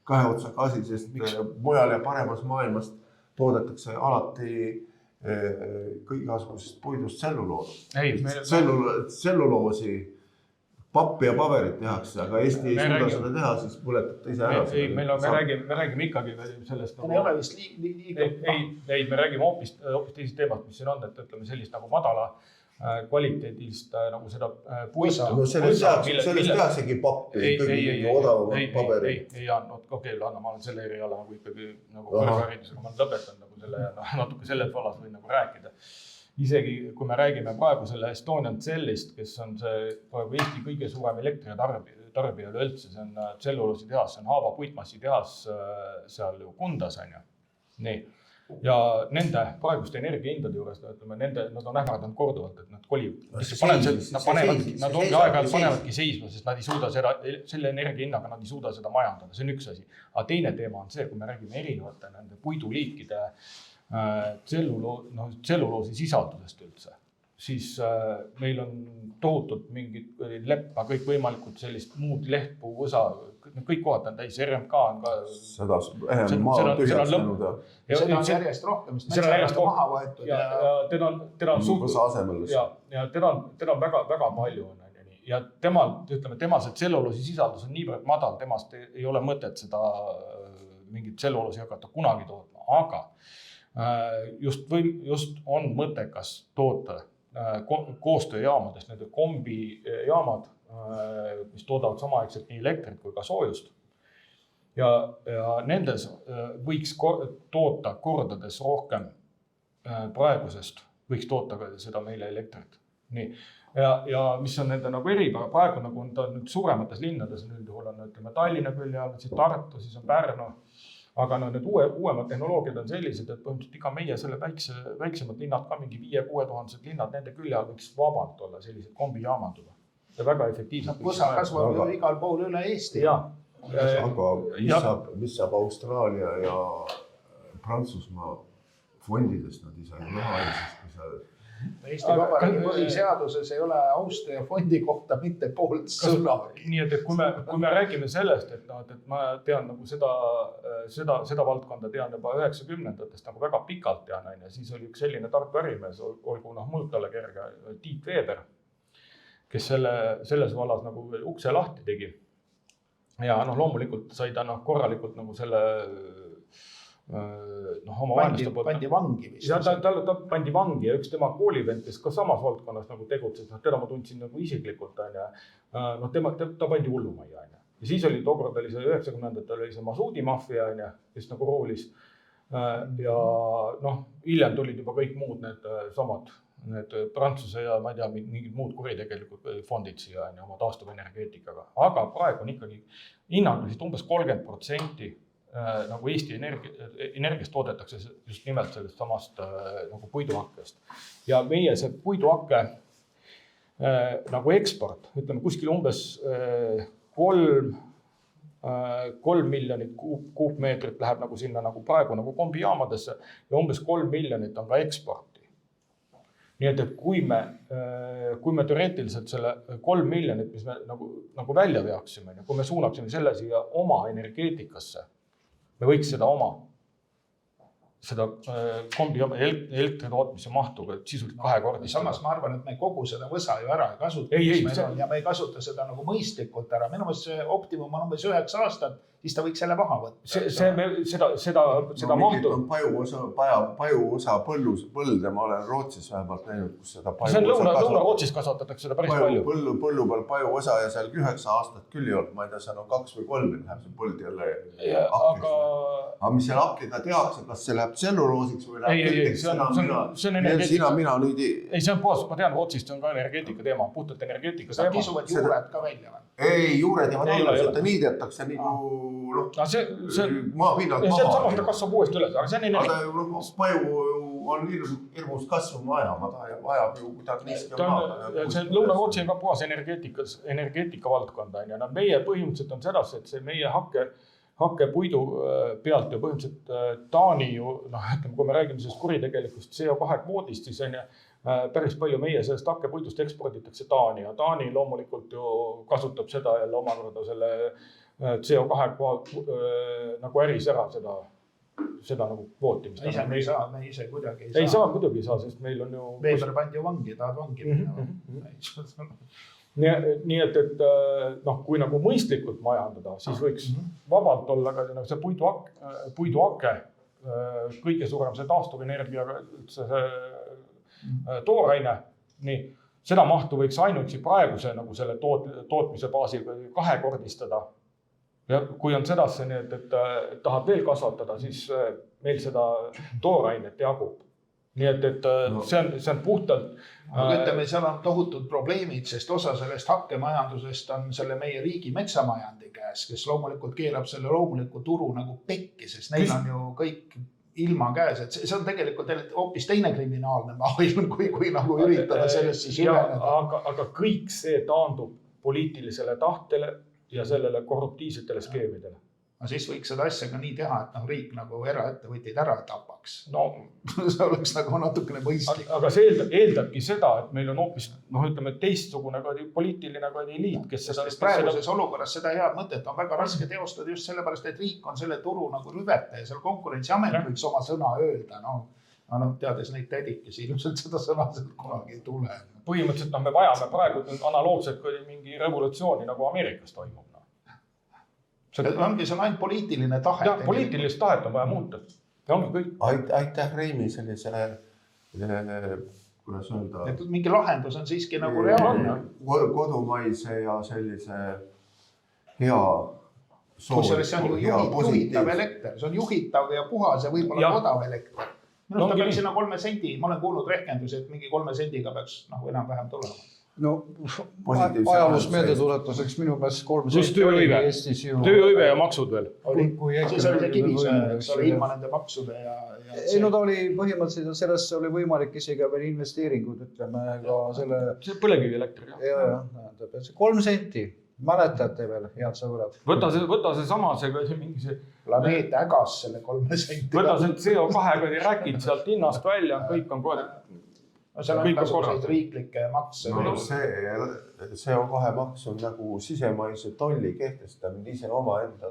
kahe otsaga asi, sest mujal ja paremas maailmas toodetakse alati kõigasugusest puidust tselluloosi, pappi ja paberit tehakse, aga Eesti ei suuda seda teha, siis põletate ise ära. Ei, me räägime ikkagi sellest. Ei ole vist liiga. Ei, me räägime hoopis teisest teemast, mis siin on, et ütleme sellist nagu madala kvaliteedist nagu seda puistu. No sellest tehaksegi pappi, kõigi odavamat paberi. Ei, okei, Anna, ma olen selle eriala nagu ikkagi kõrgharidusega, ma olen lõpetanud nagu selle ja natuke selles vallas võin nagu rääkida. Isegi kui me räägime praegu selle Estonian Cellist, kes on see praegu Eesti kõige suurem elektritarbija üldse, see on tsellulosi tehas, see on Haava puitmassi tehas seal ju Kundas, on ju. Nii. Ja nende praeguste energiahindade juures, ütleme, nad on ähvardanud korduvalt, et nad kolivad. Nad ongi aeg-ajalt panevadki seisma, sest nad ei suuda selle energiahinnaga nad ei suuda seda majandada, see on üks asi. Aga teine teema on see, kui me räägime erinevate nende puiduliikide tselluloosi sisaldusest üldse, siis meil on tohutult mingid leppa, kõik võimalikud sellist muud lehtpuu osa, kõik kohad on täis, RMK on ka. Seda maa tühjastanud. Seda on järjest rohkem, sest metsa maha võetud. Ja teda on väga palju. Ja tema see tselluloosi sisaldus on niivõrd madal, temast ei ole mõtet seda mingit tselluloosi hakata kunagi tootma, aga just on mõttekas toota koostööjaamadest, need kombijaamad, mis toodavad samaaegselt nii elektrit kui ka soojust. Ja nendes võiks toota kordades rohkem praegusest, võiks toota seda meile elektrit. Nii. Ja mis on nende nagu eripära, praegu nagu on ta nüüd suuremates linnades, üldjuhul on ütleme Tallinna külje all, siis Tartu, siis on Pärnu. Aga need uuemad tehnoloogiad on sellised, et põhimõtteliselt iga meie selle väiksemad linnad, ka mingi 5-6 linnad, nende külje all võiks vabalt olla sellised kombijaamad. Ja väga efektiivselt. Võsa kasvab igal pool üle Eesti. Aga mis saab Austraalia ja Prantsusmaa fondidest nad ise raha eest, kui sa... Eesti Vabariigi põhiseaduses ei ole Austria fondi kohta mitte poolt sõna. Nii et kui me räägime sellest, et ma tean nagu seda valdkonda tean juba 90-ndatest nagu väga pikalt tean, ja siis oli üks selline tark ärimees, olgu muutale kerge Tiit Veeber, kes selles vallas nagu ukse lahti tegi. Ja loomulikult sai ta korralikult nagu selle pandi vangi vist. Ta pandi vangi ja üks tema koolivend, kes ka samas valdkonnas nagu tegutses, teda ma tundsin nagu isiklikult, ta pandi hullumajja. Ja siis oli tookord oli see 90-ndatel oli see Masuudi maffia, kes nagu roolis. Ja hiljem tulid juba kõik muud need Prantsuse ja ma ei tea, mingid muud kuritegelikud fondid siia oma taastuvenergeetikaga. Aga praegu on ikkagi hinnanguliselt umbes 30% nagu Eesti energiast toodetakse just nimelt sellest samast nagu puiduhakkest. Ja meie see puiduhakke nagu eksport, ütleme kuskil umbes 3 miljonit kuupmeetrit läheb nagu sinna nagu praegu nagu kombijaamadesse ja umbes 3 miljonit on ka eksporti. Nii et kui me teoreetiliselt selle 3 miljonit, mis me nagu välja veaksime, kui me suunaksime selle siia oma energeetikasse, me võiks seda kombijaama elektritootmise mahtuga sisuliselt 2 korda. Samas ma arvan, et me kogu seda võsa ju ära ei kasuta. Ja me ei kasuta seda nagu mõistlikult ära. Minu meelest see optimum on umbes 9 aastat siis ta võiks selle maha võtta. Seda mahtu. Pajuosa põlde, ma olen Rootsis vähemalt näinud, kus seda see on Lõuna-Rootsis kasvatatakse seda päris palju. Põllu peal pajuosa ja seal 9 aastat küll ei olnud, ma ei tea, seal on 2 või 3 läheb see põld jälle aga mis seal hakkida tehakse, kas see läheb tselluloosiks või läheb sina nüüd ei, see on puhas, ma tean, Rootsist on ka energeetika teema, puhtalt energeetika teema. Kisuvad juured ka välja või? Ei, juured jäävad alla, seda niidetakse nagu maapinnalt maha. Samas ta kasvab uuesti üles, aga see on energeetika. Paju on hirmus kasvama vajab ju kuidagi niiske maha. See Lõuna-Rootsi on ka puhas energeetika valdkonda. Meie põhimõtteliselt on sedasi, et see meie hakkepuidu pealt ja põhimõtteliselt Taani ju, kui me räägime sellest kuritegelikust CO2 kvoodist, siis on päris palju meie sellest hakkepuidust eksporditakse Taani ja Taani loomulikult ju kasutab seda jälle omakorda selle CO2 nagu äris ära seda nagu kvootimist. Me ise kuidagi ei saa. Kuidagi ei saa, sest meil on ju... Veeber pandi ju vangi, tahad vangi minna. Nii et kui nagu mõistlikult majandada, siis võiks vabalt olla ka see puiduhake kõige suurem see taastuvenergia tooraine. Nii, seda mahtu võiks ainuüksi praeguse nagu selle tootmise baasil kahekordistada. Ja kui on sedasi, et tahad veel kasvatada, siis meil seda toorainet jagub. Nii et see on puhtalt... Ütleme, seal on tohutud probleemid, sest osa sellest hakkemajandusest on selle meie riigi metsamajandi käes, kes loomulikult keerab selle loomuliku turu nagu pekki, sest neil on ju kõik ilma käes. Et see on tegelikult hoopis teine kriminaalne maailm, kui nagu üritada sellest siis üleneda. Aga kõik see taandub poliitilisele tahtele ja sellele korruptiivsetele skeemidele. No siis võiks seda asja ka nii teha, et riik nagu eraettevõtteid ära tapaks. No, see oleks nagu natukene mõistlik. Aga see eeldabki seda, et meil on hoopis ütleme, teistsugune poliitiline eliit, kes seda... Praeguses olukorras seda head mõtet on väga raske teostada just sellepärast, et riik on selle turu nagu rüveta ja seal konkurentsiamet võiks oma sõna öelda. Teades neid tädikesi, ilmselt seda sõna kunagi ei tule. Põhimõtteliselt me vajame praegu analoogselt mingi revolutsiooni nagu Ameerikas toimub. See on ainult poliitiline tahe. Ja, poliitilist tahet on vaja muuta. Aitäh Reimi sellise, kuidas öelda... Mingi lahendus on siiski nagu reaalne. Kodumaise ja sellise hea soov. See on juhitav elekter. See on juhitav ja puhas ja võib-olla odav elekter. Minu ta peaks sinna 3 sendi. Ma olen kuulnud rehkendusi, et mingi 3 sendiga peaks enam-vähem tulema. No, ajalus meeldetuletuseks minu pääs 3 senti oli Eestis ju... Tööhõive ja maksud veel. Siis oli see kivisöe, eks ole, ilma nende maksude ja... Ei, no ta oli põhimõtteliselt, sellest oli võimalik isegi veel investeeringud, ütleme, ka selle... See põlekivi elektri, jah. 3 senti, mäletate veel, head sõbrad. Võta see sama, see mingi see... Planeet ägas selle 3 senti. Võta see CO2 räkid sealt hinnast välja, kõik on kohe... seal on tasusid riiklikke makse. See CO2 maks on nagu sisemaise tolli kehtestamine, ise oma enda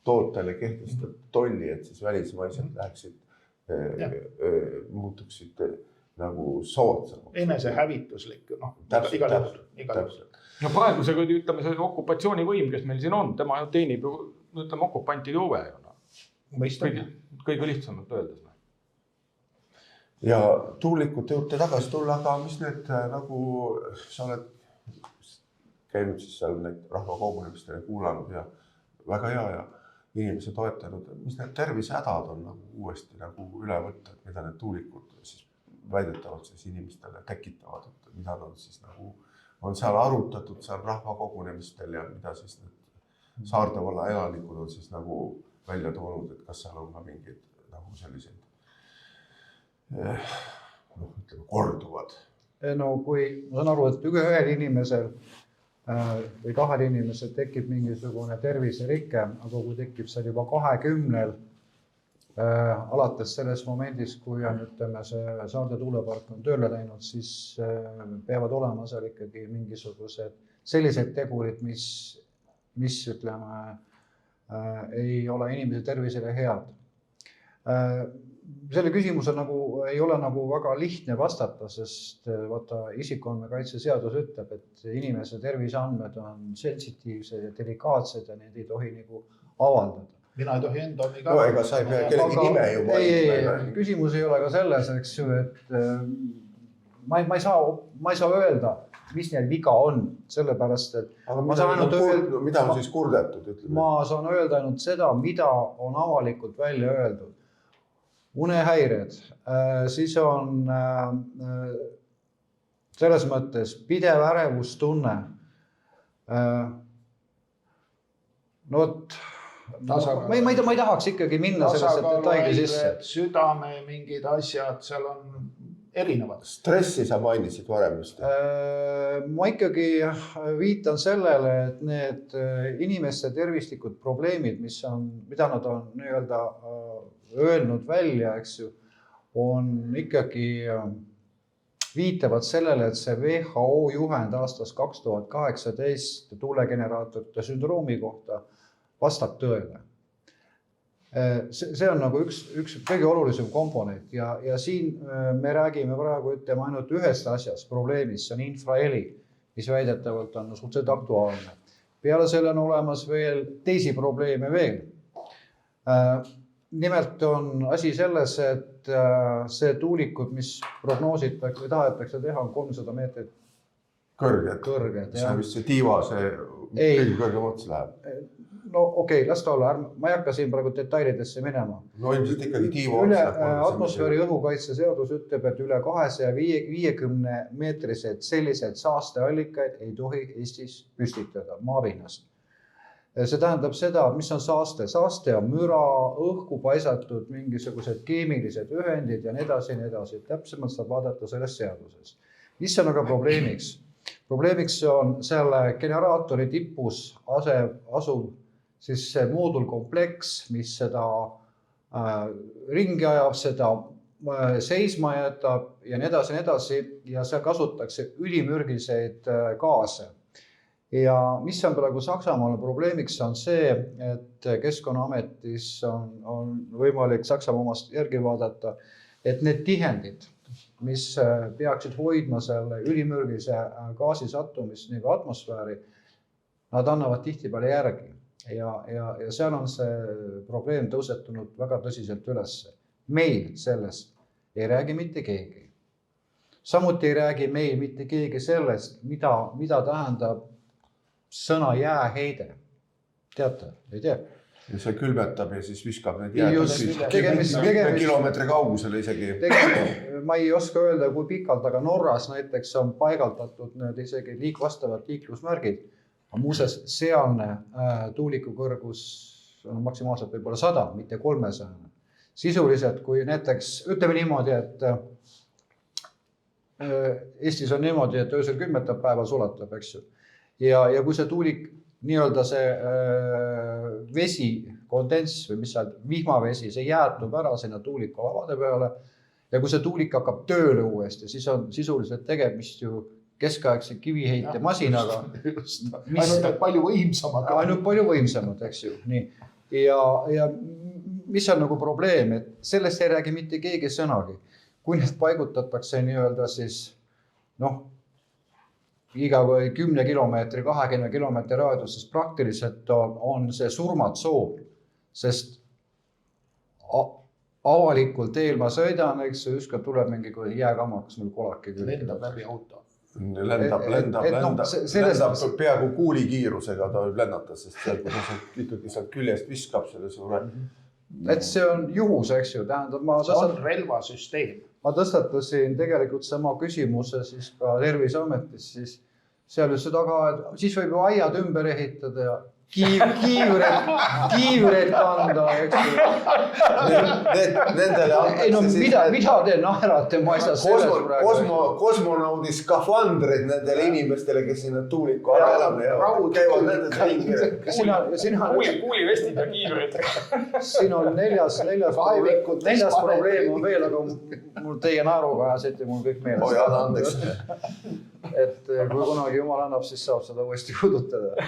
tootele kehtestab tolli, et siis välismaised läheksid, muutuksid nagu soodsamaks. Enese hävituslik, igal juhul. No praegu ütleme, see okupatsioonivõim, kes meil siin on, tema teenib ju, ütleme, okupantide huve. Kõige lihtsamalt öeldes. Ja tuulikute juurde tagasi tulla, aga mis need nagu sa oled käinud siis seal neid rahvakogunemistele kuulanud ja väga hea ja inimese toetanud, mis need tervisehädad on nagu uuesti nagu üle võtta, et mida need tuulikud siis väidetavalt siis inimestele tekitavad, et mida nad siis nagu on seal arutatud seal rahvakogunemistel ja mida siis need Saarde valla elanikud on siis nagu välja toonud, et kas seal on ka mingid nagu selliseid ütleme, korduvad. No kui ma saan aru, et ühel inimesel või 2 inimesel tekib mingisugune terviserike, aga kui tekib seal juba 20, alates sellest momendist, kui on, ütleme, see Saarde tuulepark on tööle läinud, siis peavad olema seal ikkagi mingisugused sellised tegurid, mis ütleme, ei ole inimese tervisele head. Selle küsimusel nagu ei ole nagu väga lihtne vastata, sest vaata, isikuandmekaitse seadus ütleb, et inimese terviseandmed on sensitiivsed ja delikaatsed ja need ei tohi nagu avaldada. mina ei tohi enda omi ka. No ega sa ei pea kellegi nime juba. Ei, küsimus ei ole ka selles, eks ju, et ma ei saa öelda, mis neil viga on, sellepärast, et mida on siis kurdetud? Ma saan öelda ainult seda, mida on avalikult välja öeldud. Unehäired, siis on selles mõttes pidev ärevustunne. No ma ei tahaks ikkagi minna sellesse detaili sisse. Südame, mingid asjad, seal on erinevad. Stressi sa mainisid varem just. Ma ikkagi viitan sellele, et need inimeste tervislikud probleemid, mida nad on nii-öelda öelnud välja, eks ju, on ikkagi viitavad sellele, et see WHO juhend aastast 2018 tuulegeneraatorite sündroomi kohta vastab tõele. See on nagu üks kõige olulisem komponent ja siin me räägime praegu ainult ühest asjast, probleemist, see on infraheli, mis väidetavalt on suhteliselt aktuaalne. Peale selle on olemas veel teisi probleeme veel. Nimelt on asi selles, et see tuulikud, mis prognoositakse või tahetakse teha, on 300 meetrit kõrged. See on vist see tiiva, see kõige kõrgem ots läheb. No okei, las ta olla, ma ei hakka siin praegu detailidesse minema. No ilmselt ikkagi tiiva üle atmosfääri õhukaitse seadus ütleb, et üle 250 meetrised sellised saasteallikaid ei tohi Eestis püstitada maapinnast. See tähendab seda, mis on saaste. Saaste on müra, õhku paisatud mingisugused keemilised ühendid ja nii edasi. Täpsemalt saab vaadata sellest seadusest. Mis on aga probleemiks? Probleemiks on selle generaatori tipus asuv siis see moodulkompleks, mis seda ringi ajab, seda seisma jätab ja nii edasi ja seal kasutatakse ülimürgiseid gaase. Ja mis on praegu Saksamaal probleemiks on see, et Keskkonnaametis on võimalik Saksamaa omast järgi vaadata, et need tihendid, mis peaksid hoidma selle ülimürgise gaasi sattumist nagu atmosfääri, nad annavad tihtipeale järgi. Ja seal on see probleem tõusetunud väga tõsiselt ülesse. Meil sellest ei räägi mitte keegi. Samuti ei räägi meil mitte keegi sellest, mida tähendab sõna jääheide. Teate? Ei tea? Ja see külmetab ja siis viskab need jääd. Tegemist kilomeetri kaugusele isegi. Ma ei oska öelda, kui pikalt, aga Norras näiteks on paigaldatud need isegi vastavad liiklusmärgid. Muuseas, sealne tuuliku kõrgus on maksimaalselt võib-olla 100, mitte 300. Sisuliselt, kui näiteks, ütleme niimoodi, et Eestis on niimoodi, et öösel 10 päeval sulatab, eks ju. Ja kui see tuulik, nii-öelda see vesi, kondens või mis seal vihmavesi, see jäätub ära sinna tuuliku lavade peale ja kui see tuulik hakkab tööle uuesti, siis on sisuliselt tegemist ju keskaegse kiviheite masinaga. Ainult palju võimsamaga. Ainult palju võimsamad, eks ju. Nii. Ja mis on nagu probleem, et sellest ei räägi mitte keegi sõnagi. Kui need paigutatakse nii-öelda siis, iga 10 kilomeetri, 20 kilomeetri raadius, siis praktiliselt on see surmatsoon, sest avalikult eel ma sõidan, eks ju, ükskord tuleb mingi jääkamaks mul kolaki küll. Lendab läbi auto. Lendab peaaegu kuulikiirusega ta võib lennata, sest seal, kui sa ikkagi sealt küljest viskab selle suure. Et see on juhus, eks ju, tähendab see on relvasüsteem. Ma tõstatasin tegelikult sama küsimuse siis ka Terviseametis, siis seal just taga, et siis võib ju aiad ümber ehitada ja kiivreid kanda, eks ju. Nendele mida te naerate, ma ei saa selles praegu. Kosmonaudis skafandrid nendele inimestele, kes sinna tuuliku ära elamne ja käivad nendes kuulivestid ja kiivreid. Siin on neljas probleem on veel, aga mul teie naeruga ajasite mul kõik meeles. Oi, anna andeks. Et kui kunagi jumal annab, siis saab seda uuesti puudutada.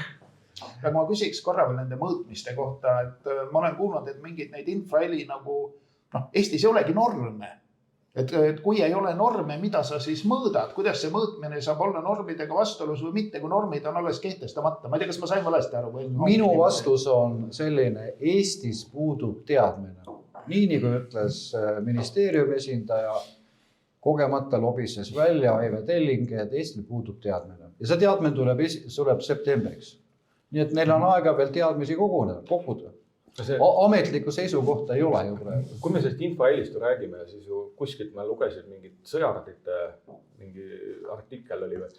Ja ma küsiks korra veel nende mõõtmiste kohta, et ma olen kuulnud, et mingid neid infraheli nagu, Eestis ei olegi norme. et kui ei ole norme, mida sa siis mõõdad, kuidas see mõõtmine saab olla normidega vastuolus või mitte, kui normid on alles kehtestamata. Ma ei tea, kas ma sain valesti aru? Minu vastus on selline, Eestis puudub teadmine. Nii nagu ütles ministeeriumi esindaja, kogemata lobises välja Aive Telling, et Eestil puudub teadmine. Ja see teadmine tuleb septembriks. Nii et neil on aega veel teadmisi koguda. Ametlikku seisukohta ei ole ju praegu. Kui me sellest infrahelist räägime, siis ju kuskilt ma lugesin mingit sõjaradite, mingi artikkel oli või.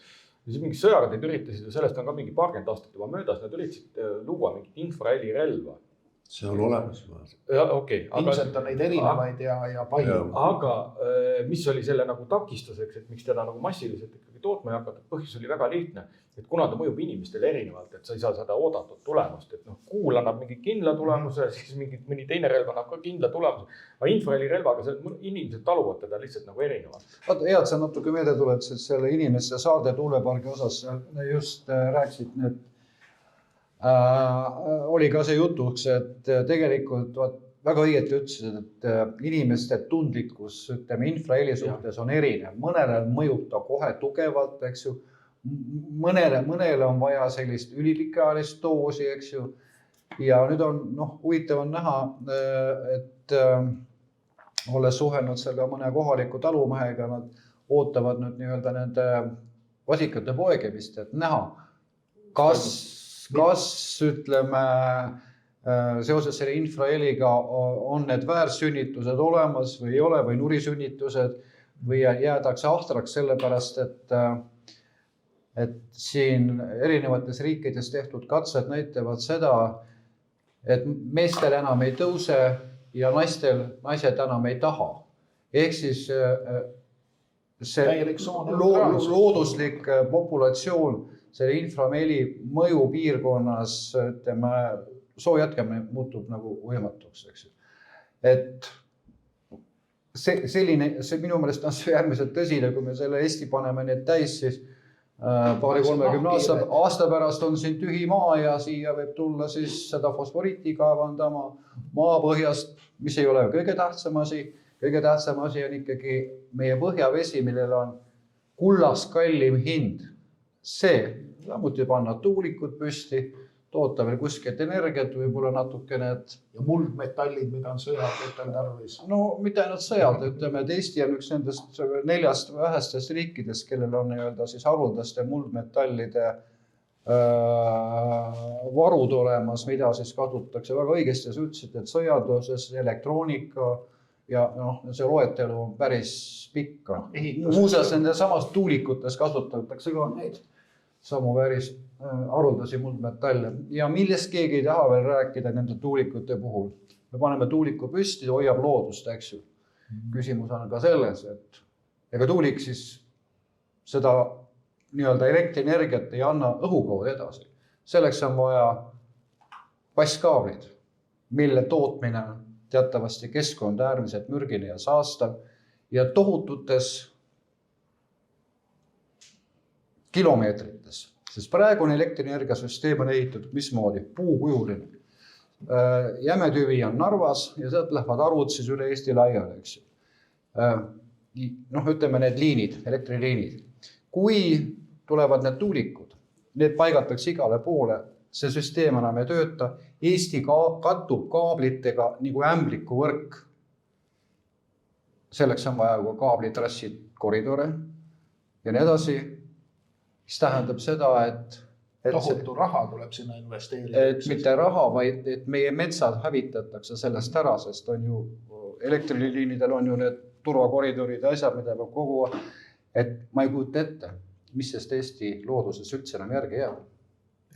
Siis mingi sõjaradid üritasid ja sellest on ka mingi paarkümmend aastat juba möödas, nad üritasid luua mingit infraheli relva. See on olemas. Okay, ilmselt on neid erinevaid ja palju. Aga mis oli selle nagu takistuseks, et miks teda nagu massiliselt ikkagi tootma ei hakata? Põhjus oli väga lihtne, et kuna ta mõjub inimestele erinevalt, et sa ei saa seda oodatud tulemust, et kuul annab mingi kindla tulemuse, siis mõni teine relv annab ka kindla tulemuse. Aga infraheli relvaga inimesed taluvad teda lihtsalt nagu erinevalt. Hea, et sa natuke meelde tuletasid selle inimeste Saarde tuulepargi osas, just rääkisid need oli ka see jutuks, et tegelikult väga õieti ütlesid, et inimeste tundlikkus infraheli suhtes on erinev. Mõnele mõjub ta kohe tugevalt, eks ju. Mõnele on vaja sellist ülipikaajalist doosi, eks ju. Ja nüüd on huvitav on näha, et olles suhelnud selle mõne kohaliku talumehega, nad ootavad nüüd nii-öelda nende vasikate poegemist, et näha, kas ütleme seoses selle infraheliga on need väärsünnitused olemas või ei ole või nurisünnitused või jäädakse ahtraks sellepärast, et siin erinevates riikides tehtud katsed näitavad seda, et meestel enam ei tõuse ja naised enam ei taha. Ehk siis see looduslik populatsioon selle infraheli mõju piirkonnas, ütleme, soo jätkamine muutub nagu võimatuks, eks ju. Et see minu meelest on see äärmiselt tõsine, kui me selle Eesti paneme need täis, siis 20-30 aasta pärast on siin tühi maa ja siia võib tulla siis seda fosforiiti kaevandama maapõhjast, mis ei ole kõige tähtsam asi. Kõige tähtsam asi on ikkagi meie põhjavesi, millel on kullast kallim hind. See, samuti panna tuulikud püsti, toota veel kuskilt energiat, võib-olla natukene. Ja muldmetallid, mida on sõjad tarvis. No mitte ainult sõjad, ütleme, et Eesti on üks nendest 4 vähestest riikidest, kellel on siis haruldaste muldmetallide varud olemas, mida siis kasutatakse väga õigesti. Sa ütlesid, et sõjandoses, elektroonika ja see loetelu on päris pikka. Muuseas, nende samast tuulikutes kasutatakse ka neid samu väris haruldasi muldmetalle. Ja millest keegi ei taha veel rääkida nende tuulikute puhul. Me paneme tuuliku püsti, hoiab loodust, eks ju. Küsimus on ka selles, et ega tuulik siis seda nii-öelda elektrienergiat ei anna õhukaudu edasi. Selleks on vaja passkaablid, mille tootmine teatavasti keskkond äärmiselt mürgine ja saastav ja tohututes kilomeetrites. Sest praegune elektrienergiasüsteem on ehitatud mismoodi? Puukujuline. Jämetüvi on Narvas ja sealt lähevad arvud siis üle Eesti laiali, eks ju. Ütleme need liinid, elektriliinid. Kui tulevad need tuulikud, need paigatakse igale poole, see süsteem enam ei tööta. Eesti kattub kaablitega nagu ämbliku võrk. Selleks on vaja ka kaablitrassid koridore ja nii edasi. Mis tähendab seda, et tohutu raha tuleb sinna investeerida. Et mitte raha, vaid et meie metsad hävitatakse sellest ära, sest on ju elektriliinidel on ju need turvakoridorid ja asjad, mida peab kogu aeg. Et ma ei kujuta ette, mis sest Eesti looduses üldse enam järgi jääb.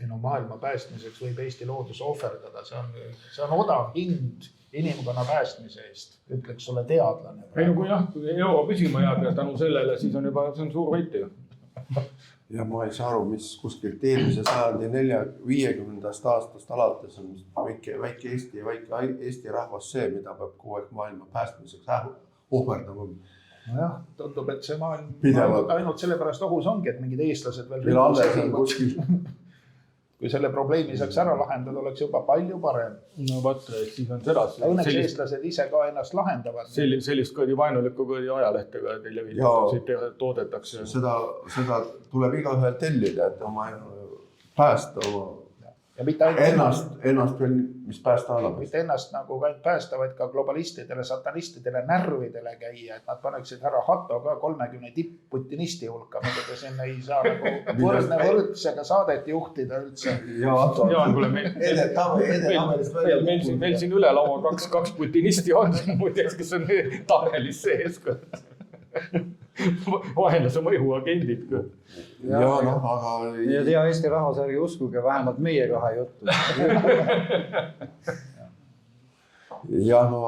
Maailma päästmiseks võib Eesti loodus ohverdada. See on odav hind inimkonna päästmise eest, ütleks sulle teadlane. Ei, kui euro püsima jääb ja tänu sellele, siis on juba see on suur võit ju. Ja ma ei saa aru, mis kuskilt eelmise sajandi 50. aastast alates on väike Eesti ja väike Eesti rahvas see, mida peab kogu aeg maailma päästmiseks ohverdama. Nojah, tundub, et see maailm ainult selle pärast ohus ongi, et mingid eestlased veel kui selle probleemi saaks ära lahendada, oleks juba palju parem. No vaat, siis on sedasi. Õnneks eestlased ise ka ennast lahendavad. Sellist vaenulikku ajalehtega toodetakse. Seda tuleb igaühel tellida, et oma päästa oma ja mitte ainult ennast veel, mis päästa annab. Mitte ennast nagu ainult päästa, vaid ka globalistidele, satanistidele, närvidele käia, et nad paneksid härra Hatto ka 30 tipp-putinisti hulka, mida ta sinna ei saa nagu võrdsusega saadet juhtida üldse. Jaan, kuule, meil siin üle laua kaks putinisti on, muideks, kes on tabelis sees. Vaenlase mõjuagendid. aga... Ja tea Eesti rahvas, ärge uskuge vähemalt meie kahe juttu.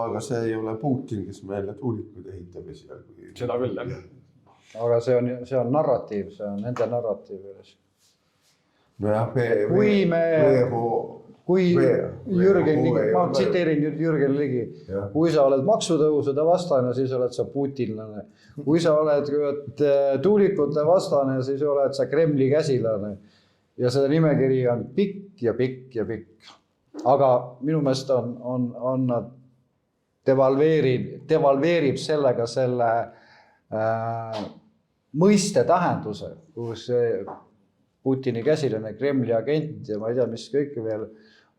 Aga see ei ole Putin, kes meile tuulikuid ehitab. Seda küll, jah. Aga see on narratiiv, see on nende narratiiv. Kui Jürgen Ligi, ma tsiteerin nüüd Jürgen Ligi, kui sa oled maksutõusude vastane, siis oled sa putinlane. Kui sa oled tuulikute vastane, siis oled sa Kremli käsilane. Ja seda nimekiri on pikk ja pikk ja pikk. Aga minu meelest on nad devalveerib sellega selle mõiste tähenduse, kus Putini käsilane, Kremli agent ja ma ei tea, mis kõik veel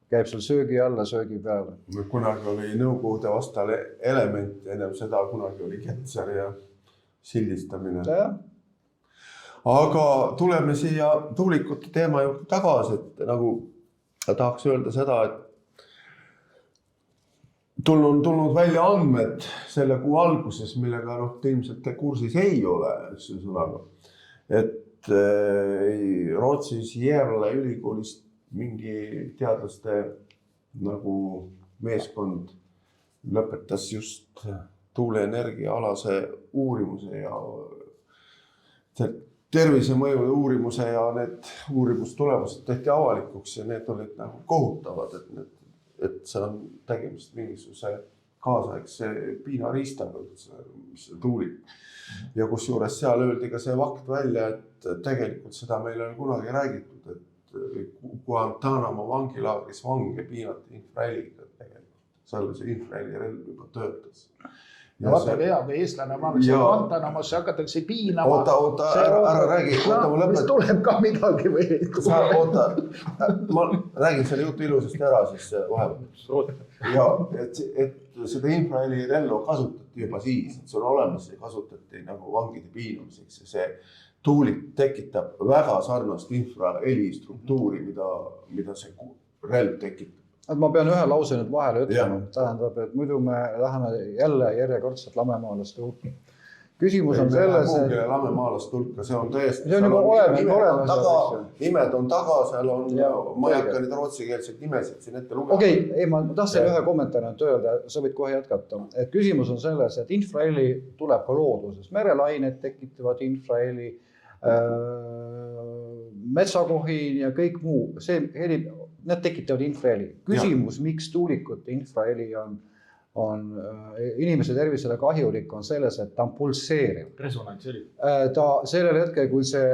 käib seal söögi alla, söögi peale. Kunagi oli nõukogude vastale element, ennem seda kunagi oli Ketser ja sildistamine. Aga tuleme siia tuulikute teema juurde tagasi, et nagu tahaks öelda seda, et tulnud välja andmed selle kuu alguses, millega ilmselt te kursis ei ole, et Rootsis Gävle ülikoolist mingi teadlaste nagu meeskond lõpetas just tuuleenergia alase uurimuse ja tervisemõjude uurimuse ja need uurimustulemused tehti avalikuks ja need olid nagu kohutavad, et see on tegemist mingisuguse kaasaegse piinariistaga, mis tuulik. Ja kusjuures seal öeldi ka see fakt välja, et tegelikult seda meil on kunagi räägitud, et Guantanamo vangilaagris vange piinati infraheliga tegelikult. Seal see infraheli relv juba töötas. Ja vaadake hea, kui eestlane maaks Guantanamosse hakatakse piinama. Oota, ära räägi. Mis tuleb ka midagi või? Oota, ma räägin selle jutu ilusasti ära siis vahepeal. Ja, et seda infraheli relva kasutati juba siis, et see on olemas ja kasutati nagu vangide piinamiseks ja see tuulik tekitab väga sarnast infraheli struktuuri, mida see relv tekitab. Ma pean ühe lause nüüd vahele ütlema, tähendab, et muidu me läheme jälle järjekordselt lamemaalaste hulka. Küsimus on selles, et lamemaalaste hulka, see on tõesti. See on juba olemas. Nimed on taga, seal on majakanid rootsikeelseid nimesid siin ette lugeda. Okei, ma tahtsin ühe kommentaari öelda, sa võid kohe jätkata. Et küsimus on selles, et infraheli tuleb ka loodusest. Merelained tekitavad infraheli, metsakohin ja kõik muu. See heli, need tekitavad infraheli. Küsimus, miks tuulikute infraheli on inimese tervisele kahjulik, on selles, et ta on pulseeriv. Resonantsheli. Ta sellel hetkel, kui see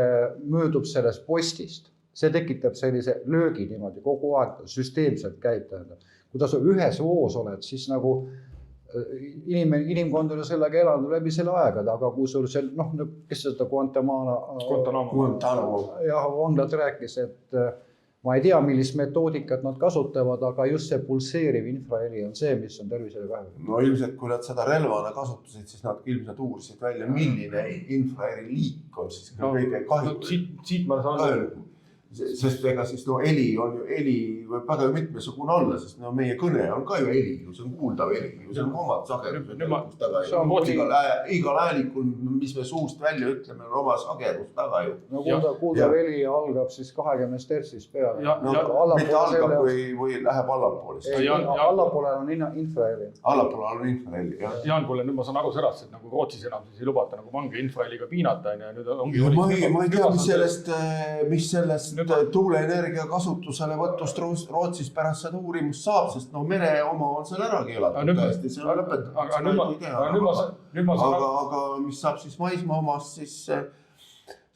möödub sellest postist, see tekitab sellise löögi niimoodi kogu aeg süsteemselt käib. Kui ta ühes voos oled, siis nagu inimkond on sellega elanud läbi selle aegade, aga kui sul see, kes seda Guantanamo vanglat rääkis, et ma ei tea, millist metoodikat nad kasutavad, aga just see pulseeriv infraheli on see, mis on tervisele kahjulik. No ilmselt, kui nad seda relvana kasutasid, siis nad ilmselt uurisid välja, milline infraheli liik on siis kõige kahjulik. Siit ma saan Sest ega siis heli on ju, heli võib väga mitmesugune olla, sest meie kõne on ka ju heli, see on kuuldav heli, see on omad sagedused taga. Igal häälikul, mis me suust välja ütleme, on oma sagedus taga ju. Kuuldav heli algab siis 20 tertsist peale. Mitte algab või läheb allapoole. Allapoole on infraheli. Allapoole on infraheli, jah. Jaan, kuule, nüüd ma saan aru sellest, et nagu Rootsis enam siis ei lubata nagu vange infraheliga piinata. Ma ei tea, mis sellest tuuleenergia kasutusele võtust Rootsis pärast seda uurimust saab, sest mere oma on seal ära keelatud tõesti, see on lõpetatud. Aga mis saab siis maismaa omast, siis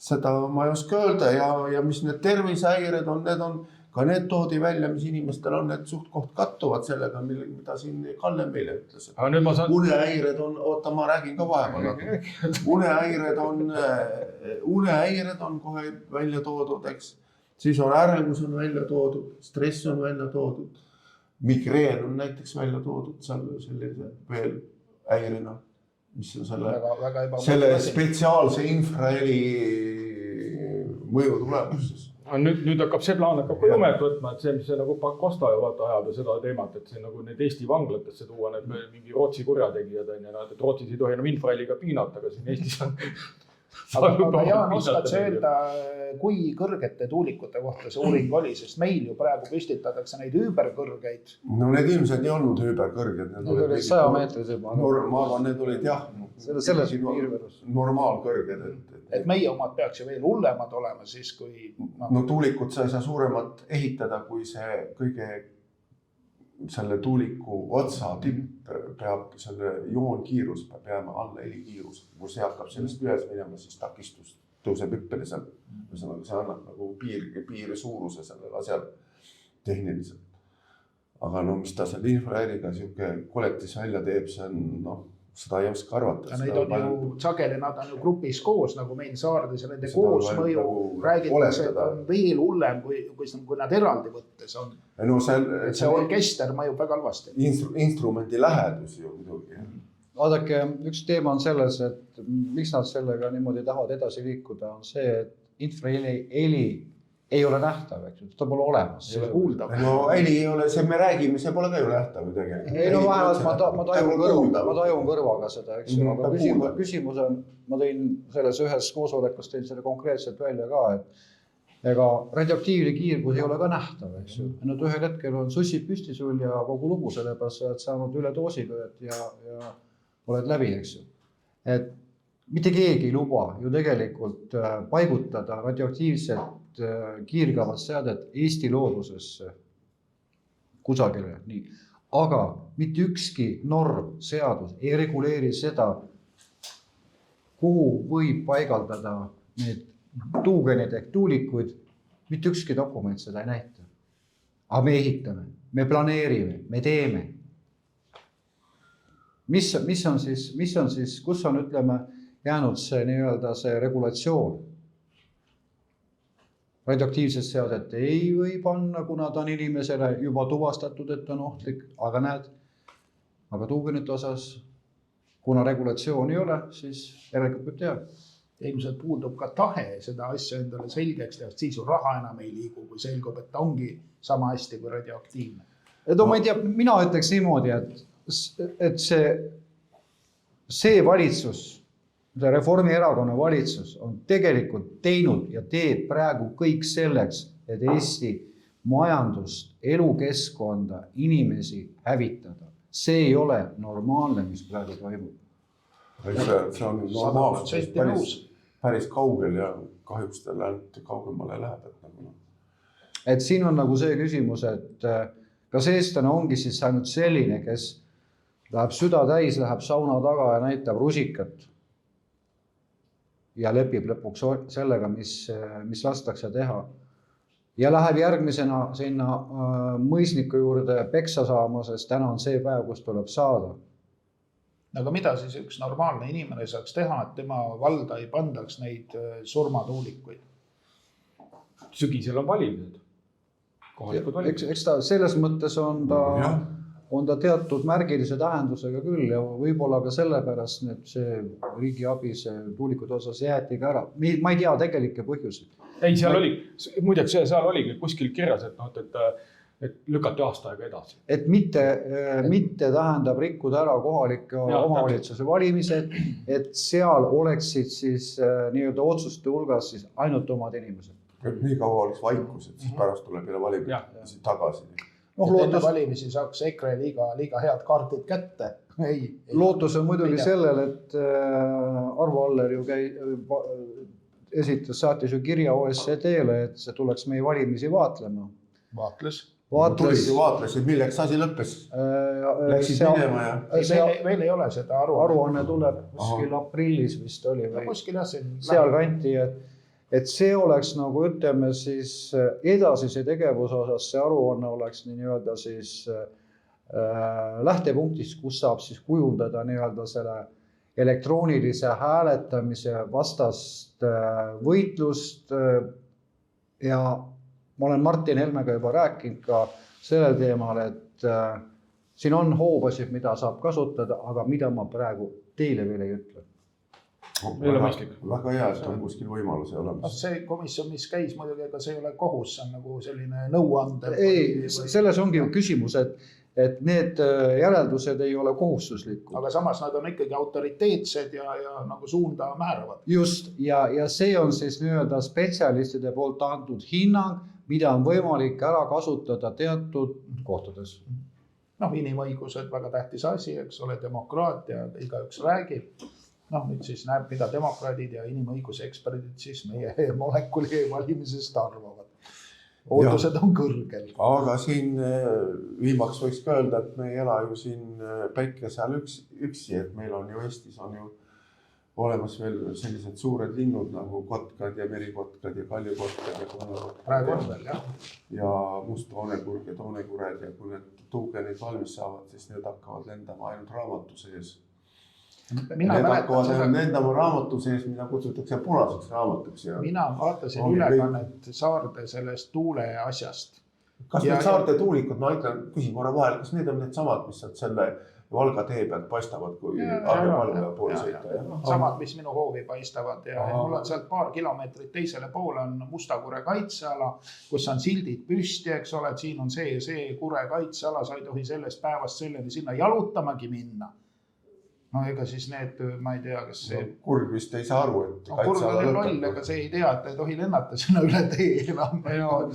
seda ma ei oska öelda ja mis need tervisehäired on, need on ka need toodi välja, mis inimestel on, need suht koht kattuvad sellega, mida siin Kalle meile ütles. Aga nüüd ma saan... Unehäired on, oota, ma räägin ka vahepeal. Unehäired on kohe välja toodud, eks. Siis on ärevus on välja toodud, stress on välja toodud, migreen on näiteks välja toodud sellise veel häirina, mis on selle spetsiaalse infraheli mõju tulemuses. Nüüd hakkab see plaan ka jumet võtma, et see, mis see nagu Pakosta ju vaata ajab ja seda teemat, et see nagu need Eesti vanglatesse tuua, need mingi Rootsi kurjategijad on ja et Rootsis ei tohi enam infraheliga piinata, aga siin Eestis on... Aga Jaan, oskad sa öelda, kui kõrgete tuulikute kohta see uuring oli, sest meil ju praegu püstitatakse neid üüberkõrgeid. No need ilmselt ei olnud üüberkõrged. Need olid 100 meetris juba. Ma arvan, need olid jah. Selles normaalkõrged. Et meie omad peaks ju veel hullemad olema siis, kui... No tuulikut sa ei saa suuremat ehitada, kui see kõige selle tuuliku otsa tipp peab selle joonkiirus peab jääma alla helikiirus. Kui see hakkab sellest üles minema, siis takistus tõuseb hüppeliselt. See annab nagu piiri suuruse sellel asjal tehniliselt. Aga no mis ta selle infraheliga siuke koletis välja teeb, see on seda ei oska arvata. Ja neid on ju sageli, nad on ju grupis koos, nagu meil Saardes ja nende koosmõju räägitakse, et on veel hullem, kui nad eraldi võttes on. No see orkester mõjub väga halvasti. Instrumendi lähedus ju muidugi. Vaadake, üks teema on selles, et miks nad sellega niimoodi tahavad edasi liikuda, on see, et infraheli ei ole nähtav, eks, ta pole olemas. Ei ole kuuldav. No heli ei ole, see me räägime, see pole ka ju nähtav tegelikult. Ei no vähemalt ma tajun kõrvaga seda, eks ju, aga küsimus on, ma tõin selles ühes koosolekus teil selle konkreetselt välja ka, et ega radioaktiivne kiirgus ei ole ka nähtav, eks ju. Nüüd ühel hetkel on sussid püsti sul ja kogu lugu sellepärast, sa oled saanud üle doosiga ja oled läbi, eks ju. Et mitte keegi ei luba ju tegelikult paigutada radioaktiivset kiirgavat seadet Eesti loodusesse kusagile. Nii. Aga mitte ükski norm, seadus ei reguleeri seda, kuhu võib paigaldada need tuugenid ehk tuulikuid. Mitte ükski dokument seda ei näita. Aga me ehitame, me planeerime, me teeme. Mis on siis, kus on, ütleme, jäänud see nii-öelda see regulatsioon? Radioaktiivset seadet ei või panna, kuna ta on inimesele juba tuvastatud, et on ohtlik, aga näed, aga tuugenite osas, kuna regulatsioon ei ole, siis järelikult võib teha. Ilmselt puudub ka tahe seda asja endale selgeks teha, siis ju raha enam ei liigu, kui selgub, et ta ongi sama hästi kui radioaktiivne. Ma ei tea, mina ütleks niimoodi, et see valitsus, see Reformierakonna valitsus on tegelikult teinud ja teeb praegu kõik selleks, et Eesti majandust, elukeskkonda, inimesi hävitada. See ei ole normaalne, mis praegu toimub. See on normaalselt päris kaugel ja kahjuks ta ainult kaugemale läheb. Et siin on nagu see küsimus, et kas eestlane ongi siis ainult selline, kes läheb süda täis, läheb sauna taga ja näitab rusikat ja lepib lõpuks sellega, mis lastakse teha. Ja läheb järgmisena sinna mõisniku juurde peksa saama, sest täna on see päev, kus tuleb saada. Aga mida siis üks normaalne inimene saaks teha, et tema valda ei pandaks neid surmatuulikuid? Sügisel on valimised. Kohalikud valimised. Eks ta selles mõttes on ta teatud märgilise tähendusega küll ja võib-olla ka sellepärast see riigiabi tuulikute osas jäeti ka ära. Ma ei tea tegelikke põhjusi. Ei, seal oligi kuskil kirjas, et lükati aasta aega edasi. Et mitte tähendab rikkuda ära kohalike omavalitsuse valimised, et seal oleksid siis nii-öelda otsuste hulgas siis ainult omad inimesed. Et nii kaua oleks vaikus, et siis pärast tuleb jälle valimisi tagasi. Enne valimisi saaks EKRE liiga head kaartid kätte. Lootus on muidugi sellel, et Arvo Aller ju saatis ju kirja OSCD-le, et see tuleks meie valimisi vaatlema. Vaatles, et milleks asi lõppes? Läksid minema ja... Veel ei ole seda aruanne. Aruanne tuleb kuskil aprillis vist oli. Kuskil jah. Seal kanti, et see oleks nagu ütleme siis edasise tegevuse osas see aruanne oleks nii-öelda siis lähtepunktis, kus saab siis kujundada nii-öelda selle elektroonilise hääletamise vastast võitlust ja ma olen Martin Helmega juba rääkinud ka sellel teemal, et siin on hoobasid, mida saab kasutada, aga mida ma praegu teile veel ei ütle. Väga hea, et on kuskil võimalus olemas. See komisjon, mis käis muidugi, ega see ei ole kohus, see on nagu selline nõuandev. Ei, selles ongi ju küsimus, et need järeldused ei ole kohustuslikud. Aga samas nad on ikkagi autoriteetsed ja nagu suunda määravad. Just, ja see on siis nii-öelda spetsialistide poolt antud hinnang, mida on võimalik ära kasutada teatud kohtades. Inimõigused, väga tähtis asi, eks ole, demokraatia, igaüks räägib. Nüüd siis näeb, mida demokraadid ja inimõiguse eksperdid siis meie molekuli valimisest arvavad. Ootused on kõrgel. Aga siin viimaks võiks ka öelda, et me ei ela ju siin päikese all üksi, et meil on ju Eestis on ju olemas veel sellised suured linnud nagu kotkad ja merikotkad ja kaljukotkad ja kunekotkad. Praegu on veel, jah. Ja mustoonekurg ja toonekured ja kui need tuugenid valmis saavad, siis need hakkavad lendama ainult raamatu sees. Need hakkavad lendama raamatu sees, mida kutsutakse punaseks raamatuks. Mina vaatasin ülekannet Saarde sellest tuule asjast. Kas need Saarde tuulikud, ma ütlen, küsin korra vahel, kas need on need samad, mis selle Valga tee pealt paistavad, kui Arve poole sõita? Samad, mis minu hoovi paistavad ja mul on sealt paar kilomeetrit teisele poole on Mustakure kaitseala, kus on sildid püsti, eks ole, et siin on see Kure kaitseala, sa ei tohi sellest päevast selleni sinna jalutamagi minna. Ega siis need, ma ei tea, kas see... Kurg vist ei saa aru, et Kurg oli loll, ega see ei tea, et ei tohi lennata sinna üle tee enam.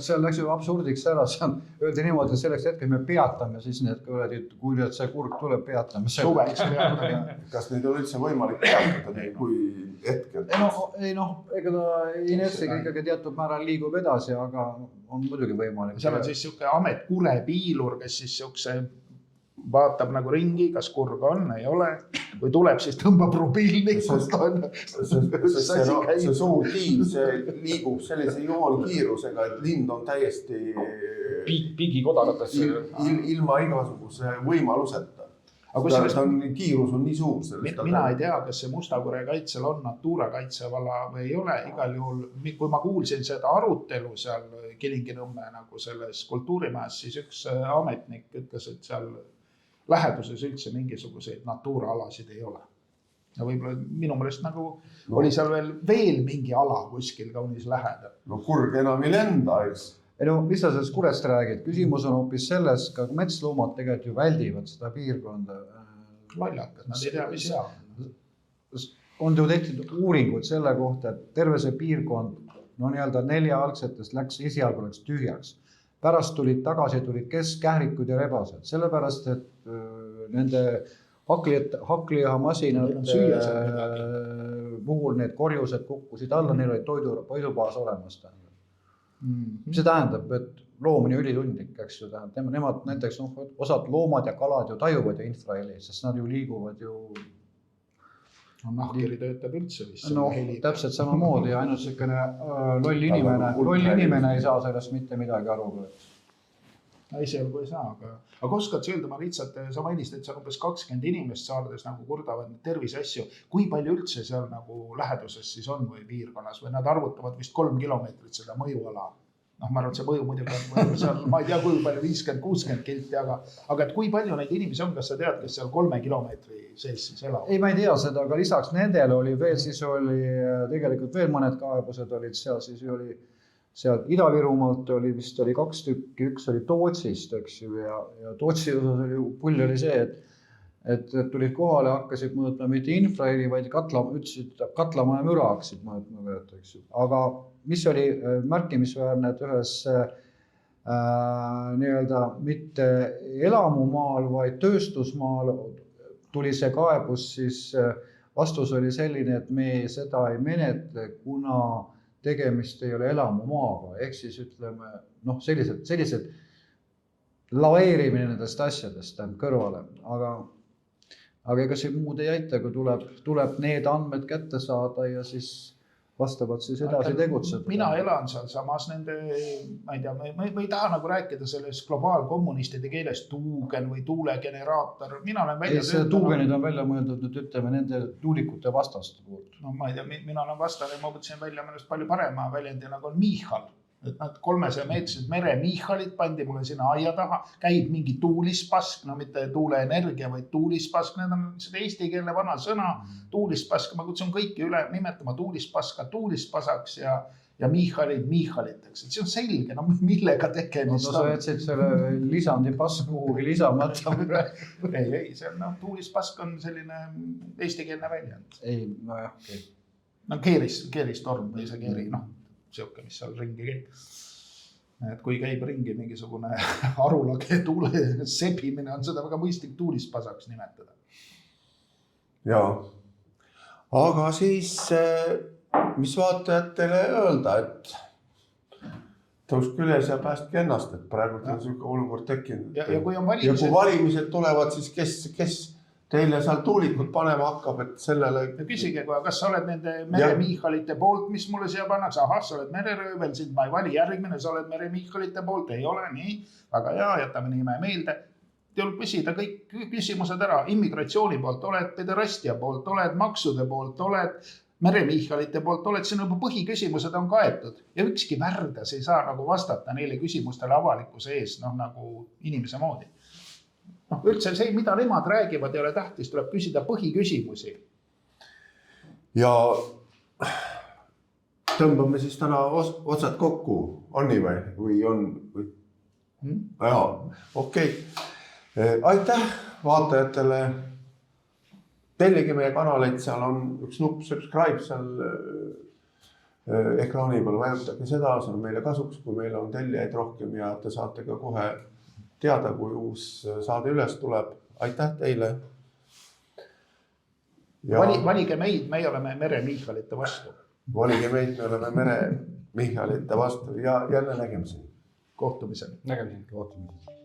See läks ju absurdiks ära, öeldi niimoodi, et selleks hetkel me peatame siis need, kui see kurg tuleb, peatame selle. Kas neid on üldse võimalik peatada, kui hetkel? Ega ta inertsiga ikkagi teatud määral liigub edasi, aga on muidugi võimalik. Seal on siis siuke amet Kure piilur, kes siis siukse vaatab nagu ringi, kas kurg on, ei ole. Kui tuleb, siis tõmbab rubiilnikust on. See suur kiiv, see liigub sellise joonkiirusega, et lind on täiesti piigikodaratesse ilma igasuguse võimaluseta. Kiirus on nii suur. Mina ei tea, kas see Mustakure kaitsel on Natura kaitsevala või ei ole. Igal juhul, kui ma kuulsin seda arutelu seal Kilingi-Nõmme nagu selles kultuurimäes, siis üks ametnik ütles, et seal läheduses üldse mingisuguseid Natura-alasid ei ole. Ja võib-olla minu mõelest nagu oli seal veel mingi ala kuskil kaunis lähedal. Kurg enam ei lenda, eks? Mis sa sellest Kurest räägid? Küsimus on hoopis selles, ka metsloomad tegelikult ju väldivad seda piirkonda. Lollakad, nad ei tea, mis seal. On ju tehtud uuringuid selle kohta, et terve see piirkond nii-öelda 4 algsetest esialgu läks tühjaks. Pärast tulid keskkährikud ja rebased, sellepärast, et nende hakklijahamasinate puhul need korjused kukkusid alla, neil oli toidubaas olemas. See tähendab, et loom on ju ülitundlik, eks ju, nemad näiteks osad loomad ja kalad ju tajuvad ju infraheli, sest nad ju liiguvad ju. Nahkiri töötab üldse vist. Täpselt samamoodi ja ainult selline loll inimene ei saa sellest mitte midagi aru. Esialgu ei saa, aga oskad öelda, ma lihtsalt, sa mainisid, et seal umbes 20 inimest Saardes nagu kurdavad terviseasju. Kui palju üldse seal nagu läheduses siis on või piirkonnas või nad arvutavad vist 3 kilomeetrit seda mõjuala? Ma arvan, et see mõju muidugi on seal, ma ei tea, kui palju 50-60 kilti, aga et kui palju neid inimesi on, kas sa tead, kes seal 3 kilomeetri sees siis elavad? Ei, ma ei tea seda, aga lisaks nendele oli veel, siis oli tegelikult veel mõned kaebused olid seal, siis oli seal Ida-Virumaalt oli vist 2 tükki, üks oli Tootsist, eks ju, ja Tootsi osas oli pull oli see, et tulid kohale, hakkasid mõõtma mitte infraheli, vaid katlamaja müra hakkasid mõõtma, eks ju. Aga mis oli märkimisväärne, et ühes nii-öelda mitte elamumaal, vaid tööstusmaal tuli see kaebus, siis vastus oli selline, et me seda ei menetle, kuna tegemist ei ole elamumaaga. Ehk siis ütleme, sellised laveerimine nendest asjadest kõrvale. Aga ega see muud ei aita, kui tuleb need andmed kätte saada ja siis vastavalt siis edasi tegutseb. Mina elan seal samas nende, ma ei tea, ma ei taha nagu rääkida sellest globaalkommunistide keeles tuugen või tuulegeneraator. Mina olen välja see tuugenid on välja mõeldud nüüd ütleme nende tuulikute vastaste poolt. No ma ei tea, mina olen vastane, ma mõtlesin välja mõnest palju parema väljendi nagu on Michal. Et nad 300-meetrised mere Michalit pandi mulle sinna aia taha, käib mingi tuulispask, no mitte tuuleenergia, vaid tuulispask. Need on seda eestikeelne vana sõna, tuulispask. Ma kutsun kõiki üle nimetama tuulispaska tuulispasaks ja Michalit Michaliteks. Et see on selge, no millega tegemist on. No sa jätsid selle lisandi pask kuhugi lisamata. ei, see on tuulispask on selline eestikeelne väljend. Ei, no jah, okei. No keeristorm või see keeri, siuke, mis seal ringi käib. Et kui käib ringi mingisugune arulage tuule sebimine, on seda väga mõistlik tuulispasaks nimetada. Jaa. Aga siis, mis vaatajatele öelda, et tõuske üles ja päästke ennast, et praegu on selline olukord tekkinud. Ja kui on valimised... Ja kui valimised tulevad, siis kes teile seal tuulikud panema hakkab, et sellele... Ja küsige, kas sa oled nende mere Michalite poolt, mis mulle siia pannakse? Ahah, sa oled mereröövel, sind ma ei vali järgmine, sa oled mere Michalite poolt, ei ole, nii. Väga hea, jätame nime meelde. Tuleb küsida kõik küsimused ära. Immigratsiooni poolt, oled pederastia poolt, oled maksude poolt, oled mere Michalite poolt, oled siin juba põhiküsimused on kaetud. Ja ükski värdas ei saa nagu vastata neile küsimustele avalikkuse ees, nagu inimese moodi. Üldse see, mida nemad räägivad, ei ole tähtis, tuleb küsida põhiküsimusi. Ja tõmbame siis täna otsad kokku, on nii või on? Jaa, okei. Aitäh vaatajatele. Tellige meie kanaleid, seal on üks nupp subscribe seal ekraani peal, vajutage seda, see on meile kasuks, kui meil on tellijaid rohkem ja te saate ka kohe teada, kui uus saade üles tuleb. Aitäh teile. Ja... Valige meid, me oleme mere Michalite vastu. Valige meid, me oleme mere Michalite vastu ja jälle nägemiseni. Kohtumiseni. Nägemiseni. Kohtumiseni.